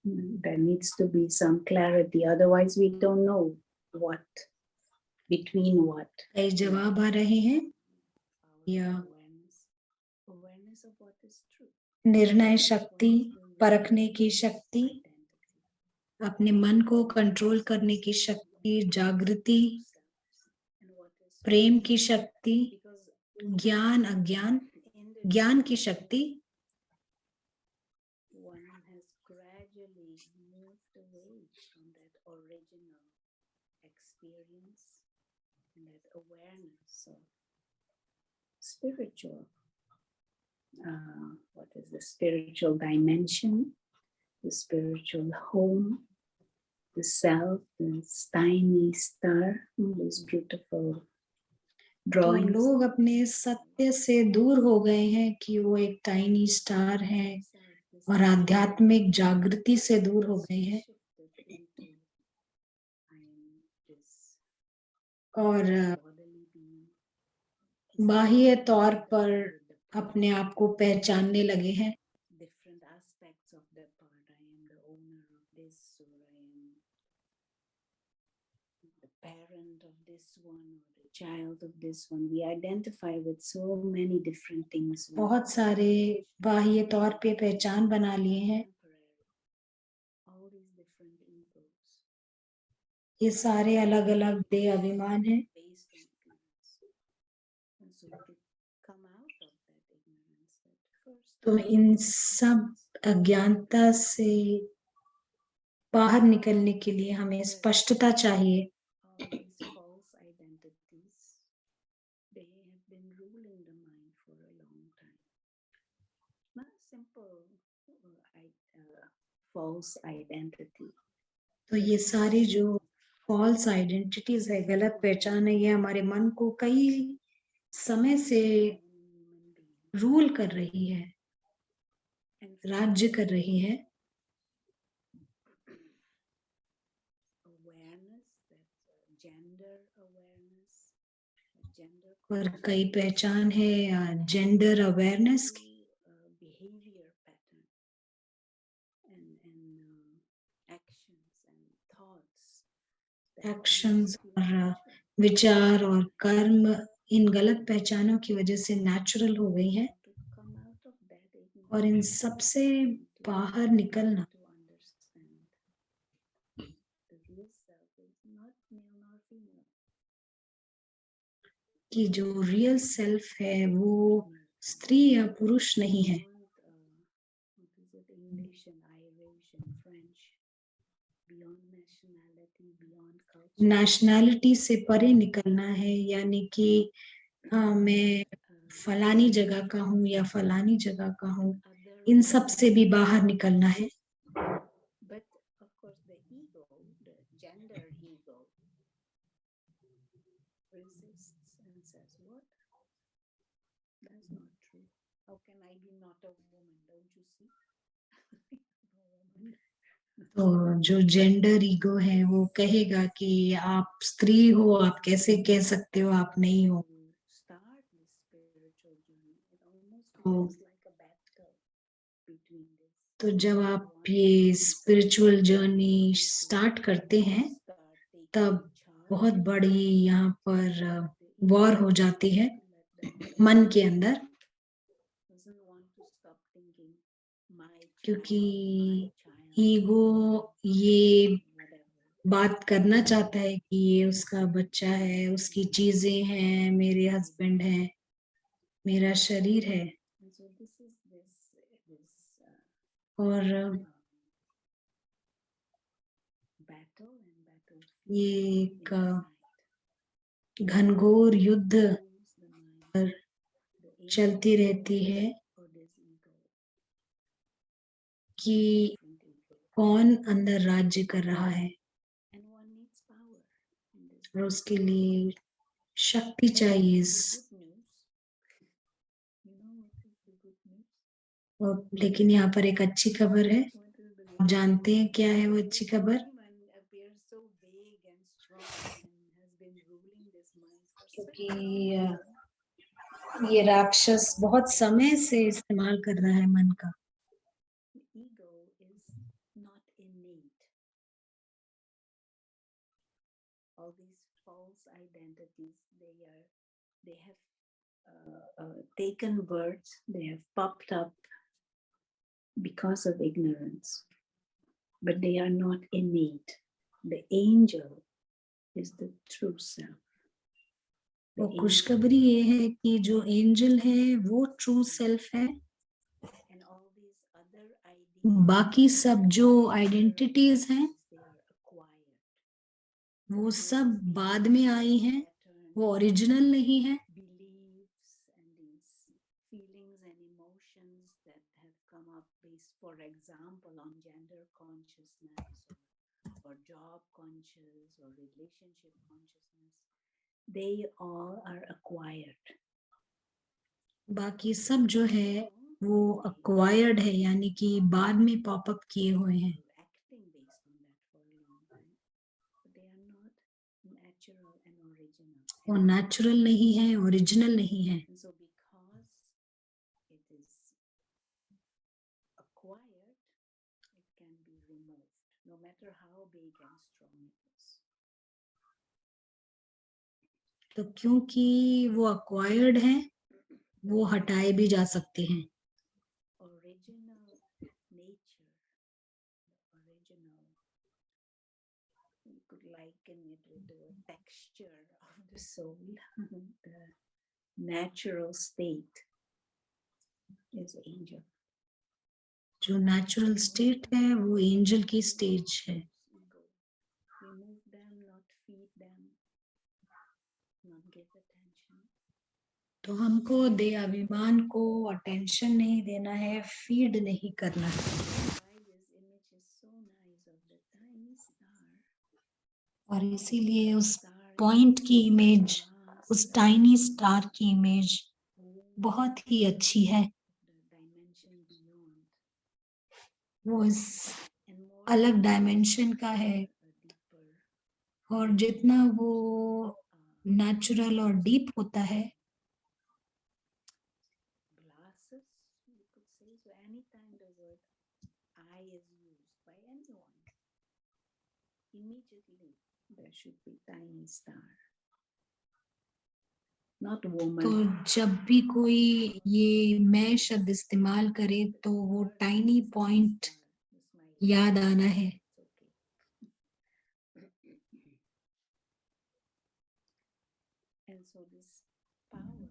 There needs to be some clarity. Otherwise, we don't know what, between what. कई जवाब आ रहे हैं या Awareness of what is true. निर्णय शक्ति, परखने की शक्ति, अपने मन को कंट्रोल करने की शक्ति, जागृति, प्रेम की शक्ति, ज्ञान अज्ञान, ज्ञान की शक्ति। One has gradually moved away from that original experience and that awareness of spiritual. What is the spiritual dimension, the spiritual home, the self, this tiny star, this beautiful तो drawing. लोग अपने सत्य से दूर हो गए हैं कि वो एक टाइनी स्टार है, और आध्यात्मिक जागृति से दूर हो गए हैं, और बाह्य तौर पर अपने आप को पहचानने लगे हैं। Different aspects of that part. I am the owner of this, or I am the parent of this one, or the child of this one. We identify with so many different things. बहुत सारे बाह्य तौर पे पहचान बना लिए हैं। All these different egos. ये सारे अलग अलग देह अभिमान हैं। Based on ignorance. And so to come out of that ignorance, that first तो इन सब अज्ञानता से बाहर निकलने के लिए हमें स्पष्टता चाहिए। all these false identities, they have been ruling the mind for a long time. Not a simple false identity. तो ये सारी जो फॉल्स आइडेंटिटीज है, गलत पहचान है, ये हमारे मन को कई समय से रूल कर रही है, राज्य कर रही है। Awareness, that gender awareness, gender और कई पहचान है जेंडर अवेयरनेस की, behavior pattern and actions and thoughts. Actions और विचार और कर्म इन गलत पहचानों की वजह से नेचुरल हो गई है, To come out of that ignorance, और इन सब से बाहर निकलना, to understand the real self is not male nor female. कि जो रियल सेल्फ है वो स्त्री या पुरुष नहीं है। What is it? English and Irish and French. Beyond nationality, beyond culture. Nationality से परे निकलना है, यानी कि मैं फलानी जगह का हूँ या फलानी जगह का हूँ, इन सब से भी बाहर निकलना है। But of course, the ego, the gender ego, resists and says, "What? That's not true. How can I be not a woman? Don't you see?" woman. तो जो जेंडर ईगो है वो कहेगा कि आप स्त्री हो, आप कैसे कह सकते हो आप नहीं हो. Start this spiritual journey. It almost Oh. feels like a battle between this. तो जब आप ये स्पिरिचुअल जर्नी स्टार्ट करते हैं तब बहुत बड़ी यहाँ पर वॉर हो जाती है मन के अंदर, क्योंकि ईगो ये बात करना चाहता है कि ये उसका बच्चा है, उसकी चीजें हैं, मेरे हस्बैंड हैं, मेरा शरीर है. और ये एक घनघोर युद्ध चलती रहती है कि कौन अंदर राज्य कर रहा है, और उसके लिए शक्ति चाहिए. और लेकिन यहाँ पर एक अच्छी खबर है. आप जानते हैं क्या है वो अच्छी खबर? क्योंकि ये राक्षस बहुत समय से इस्तेमाल कर रहा है मन का. All these false identities, they have taken birth, they have popped up because of ignorance, but they are not innate. The angel is the true self. वो खुशखबरी ये है कि जो एंजल है वो ट्रू सेल्फ है. बाकी सब जो आइडेंटिटीज हैं वो सब बाद में आई हैं, वो ओरिजिनल नहीं है. Feelings and emotions that have come up based, for example, on gender consciousness or job conscious or relationship consciousness, they all are acquired. बाकी सब जो है वो अक्वायर्ड है, यानी कि बाद में पॉपअप किए हुए हैं. Acting based on that for a long time, but they are not natural and original. वो नेचुरल नहीं है, ओरिजिनल नहीं है. And so because it is acquired, it can be removed, no matter how big and strong it is. तो क्योंकि वो acquired है, वो हटाए भी जा सकते हैं. Original nature, the original, you could liken it with the texture of the soul. The natural state is angel. जो नेचुरल स्टेट है वो एंजल की स्टेज है. Remove them, not feed them, not give attention. तो हमको दे अभिमान को attention नहीं देना है, फीड नहीं करना है. Why this image is so nice of the tiny star. और इसीलिए उस पॉइंट की इमेज, उस टाइनी स्टार की इमेज बहुत ही अच्छी है. वो इस अलग डायमेंशन का है, और जितना वो नेचुरल और डीप होता है, Glasses, you could say. So anytime the word I is used by anyone, immediately there should be tiny star. Not woman. तो जब भी कोई ये मैं शब्द इस्तेमाल करे तो वो टाइनी पॉइंट याद आना है. And so this power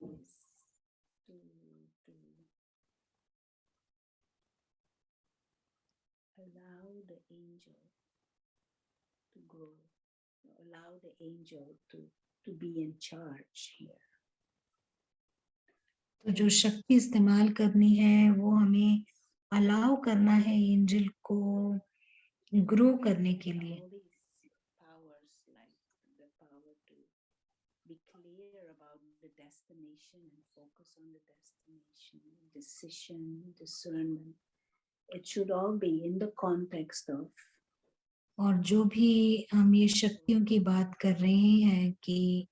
is to allow the angel to grow, allow the angel to be in charge here. तो जो शक्ति इस्तेमाल करनी है वो हमें अलाउ करना है एंजल को ग्रो करने के लिए. All these powers, like the power to be clear about the destiny destination and focus on the destination, decision, discernment. It should all be in the context of और जो भी हम ये शक्तियों की बात कर रहे हैं कि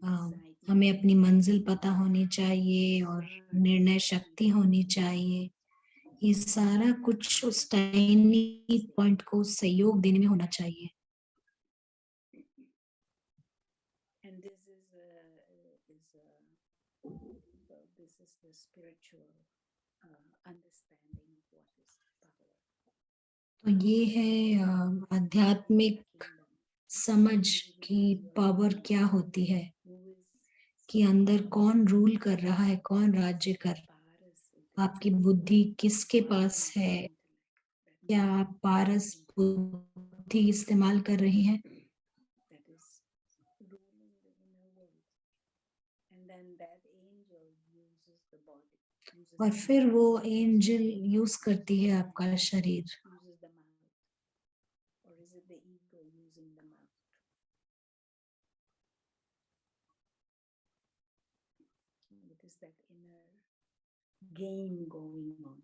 हमें अपनी मंजिल पता होनी चाहिए और निर्णय शक्ति होनी चाहिए, ये सारा कुछ उस टाइनी पॉइंट को सहयोग देने में होना चाहिए. And this is the spiritual understanding of what is power. तो ये है आध्यात्मिक समझ की पावर क्या होती है, कि अंदर कौन रूल कर रहा है, कौन राज्य कर रहा है, आपकी बुद्धि किसके पास है, क्या आप पारस बुद्धि इस्तेमाल कर रही हैं. और फिर वो एंजल यूज करती है आपका शरीर. Game going on.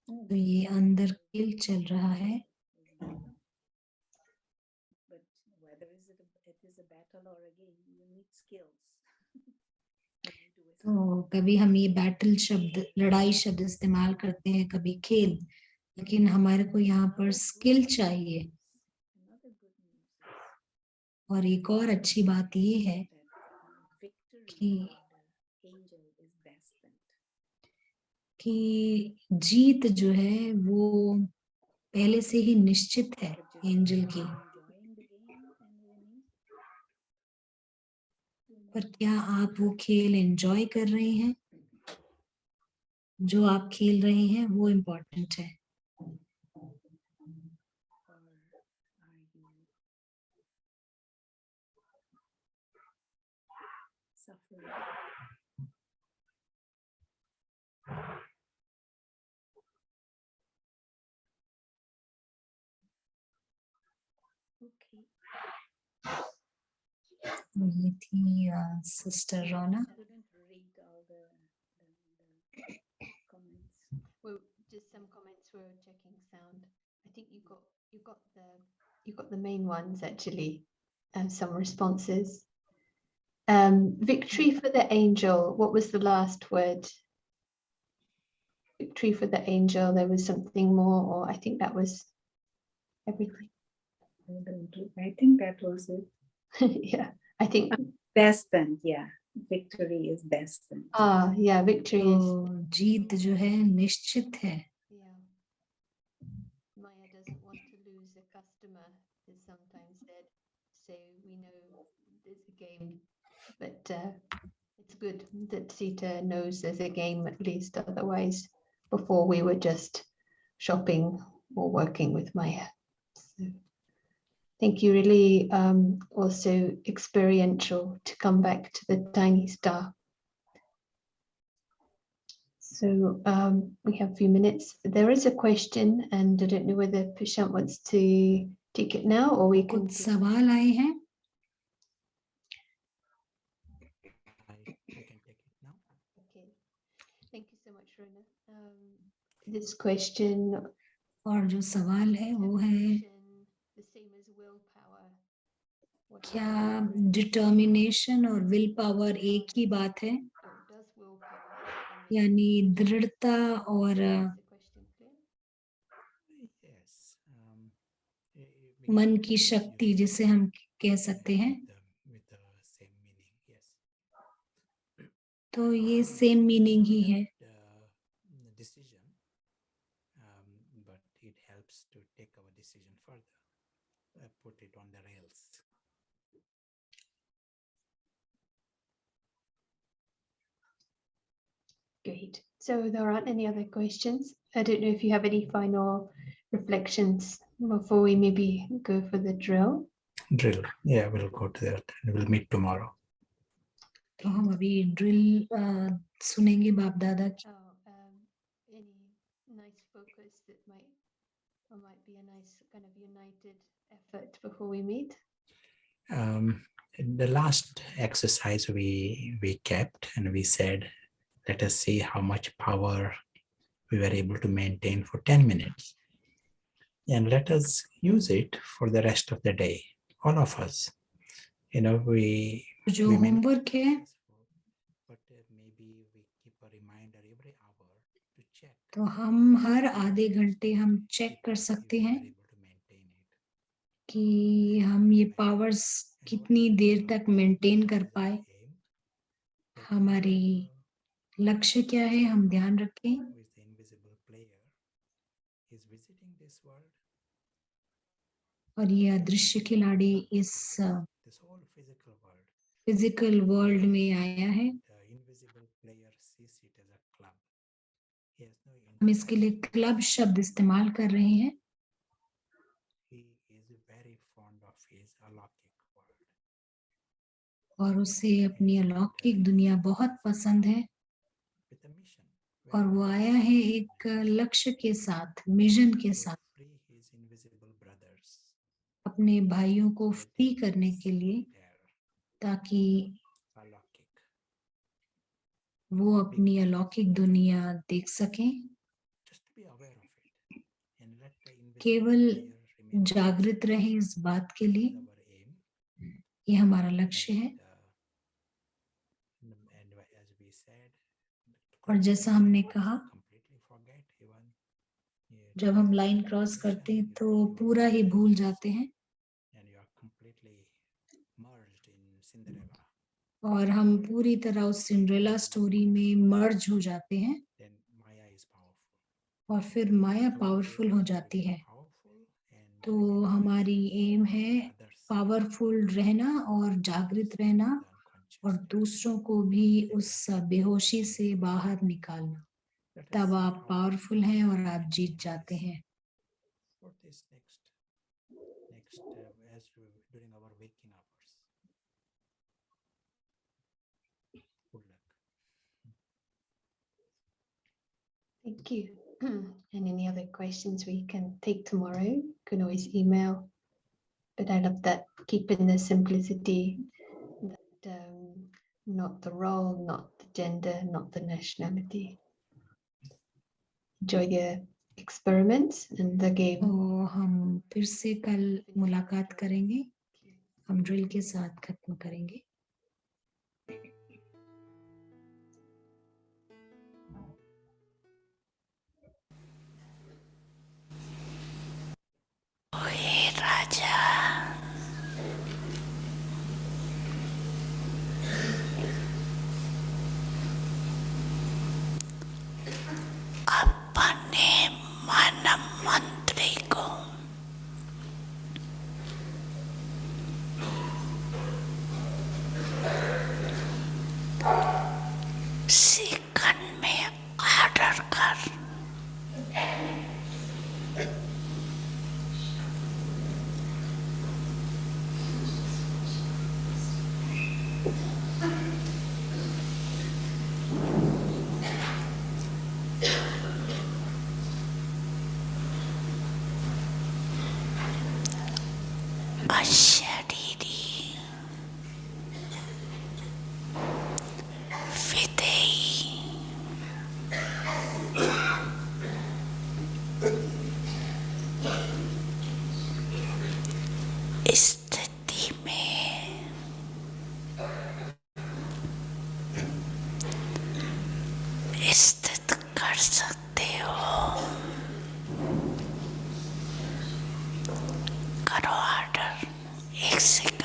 तो ये अंदर खेल चल रहा है. But whether it is a battle or a game, you need skills. तो कभी हम ये बैटल शब्द, लड़ाई शब्द इस्तेमाल करते हैं, कभी खेल, लेकिन हमारे को यहाँ पर स्किल चाहिए. और एक और अच्छी बात ये है कि जीत जो है वो पहले से ही निश्चित है एंजल की. पर क्या आप वो खेल एंजॉय कर रहे हैं? जो आप खेल रहे हैं वो इम्पोर्टेंट है. ये थी सिस्टर रोना. Well, just some comments were checking sound. I think you got the main ones actually, and some responses. Victory for the angel. What was the last word? Victory for the angel. There was something more, or I think that was everything. I think that was it. Yeah, I think Destined. Yeah, victory is destined. Yeah, victory is. जीत जो है निश्चित है. Yeah. Maya doesn't want to lose a customer, is sometimes said. So we know there's a game, but it's good that Sita knows there's a game at least. Otherwise, before we were just shopping or working with Maya. So, I think you really also experiential to come back to the tiny star. So we have a few minutes. There is a question, and I don't know whether Prashant wants to take it now or we can. कुछ सवाल आए हैं. I can take it now. Okay, thank you so much, Rona. This question. और जो सवाल है वो है, The same as willpower. क्या डिटर्मिनेशन और विल पावर एक ही बात है? Does willpower? यानी दृढ़ता और Yes. मन की शक्ति जिसे हम कह सकते हैं, With the same meaning, yes. तो ये सेम मीनिंग ही है. Decision, but it helps to take our decision further, put it on the rails. Great. So there aren't any other questions. I don't know if you have any final reflections before we maybe go for the drill. Drill. Yeah, we'll go to that and we'll meet tomorrow. तो हम अभी drill सुनेंगे बाप दादा की. Any nice focus that might be a nice kind of united effort before we meet? In the last exercise we kept, and we said, let us see how much power we were able to maintain for 10 minutes. And let us use it for the rest of the day, all of us. We जो we may not homework be है successful, but maybe we keep a reminder every hour to check तो हम हर आधे घंटे हम check कर if सकते we हैं were able to maintain it. कि हम ये पावर्स And कितनी what is देर our तक मेंटेन कर our पाए. aim? That हमारी लक्ष्य क्या है, हम ध्यान रखें. who is the invisible player is visiting this world. और ये अदृश्य खिलाड़ी इस This whole physical world. Physical world में आया है. The invisible player sees it as a club. He has no हम इसके लिए interest. क्लब शब्द इस्तेमाल कर रहे हैं. He is very fond of his alaukic world. और उसे अपनी अलौकिक दुनिया बहुत पसंद है. With a mission. और वो आया है एक लक्ष्य के साथ, मिशन के साथ, To free his invisible brothers. अपने भाइयों को so that free they can करने के see लिए, their ताकि alaukic. वो अपनी अलौकिक दुनिया देख सकें. Just be aware of it. And let the invisible केवल player remain जागृत रहें इस बात के लिए. This is our aim. ये हमारा लक्ष्य है. And as we said, और जैसा हमने कहा, completely forget even जब हम लाइन क्रॉस करते हैं तो पूरा ही भूल जाते हैं. and you are completely merged in Cinderella. और हम पूरी तरह उस सिंड्रेला स्टोरी में मर्ज हो जाते हैं. Then Maya is powerful. और फिर माया So पावरफुल aim हो is to जाती become है. powerful and तो remain हमारी conscious एम of है others, पावरफुल रहना और जागृत रहना, the unconscious और state. दूसरों को भी उस बेहोशी से बाहर निकालना. Let us तब see आप how पावरफुल हैं और आप we जीत can जाते use हैं. for this next as during our waking hours. Good luck. Thank you. And any other questions we can take tomorrow, you can always email. But I love that, keeping the simplicity, that, not the role, not the gender, not the nationality. Enjoy the experiments and the game. तो हम फिर से कल मुलाकात करेंगे. हम drill के साथ खत्म करेंगे. अपने मन मंत्री को सेकंड में ऑर्डर कर. अशरीरी विधेयी स्थिति में स्थित कर सकते हो. करो ऑर्डर. 1 सेकंड.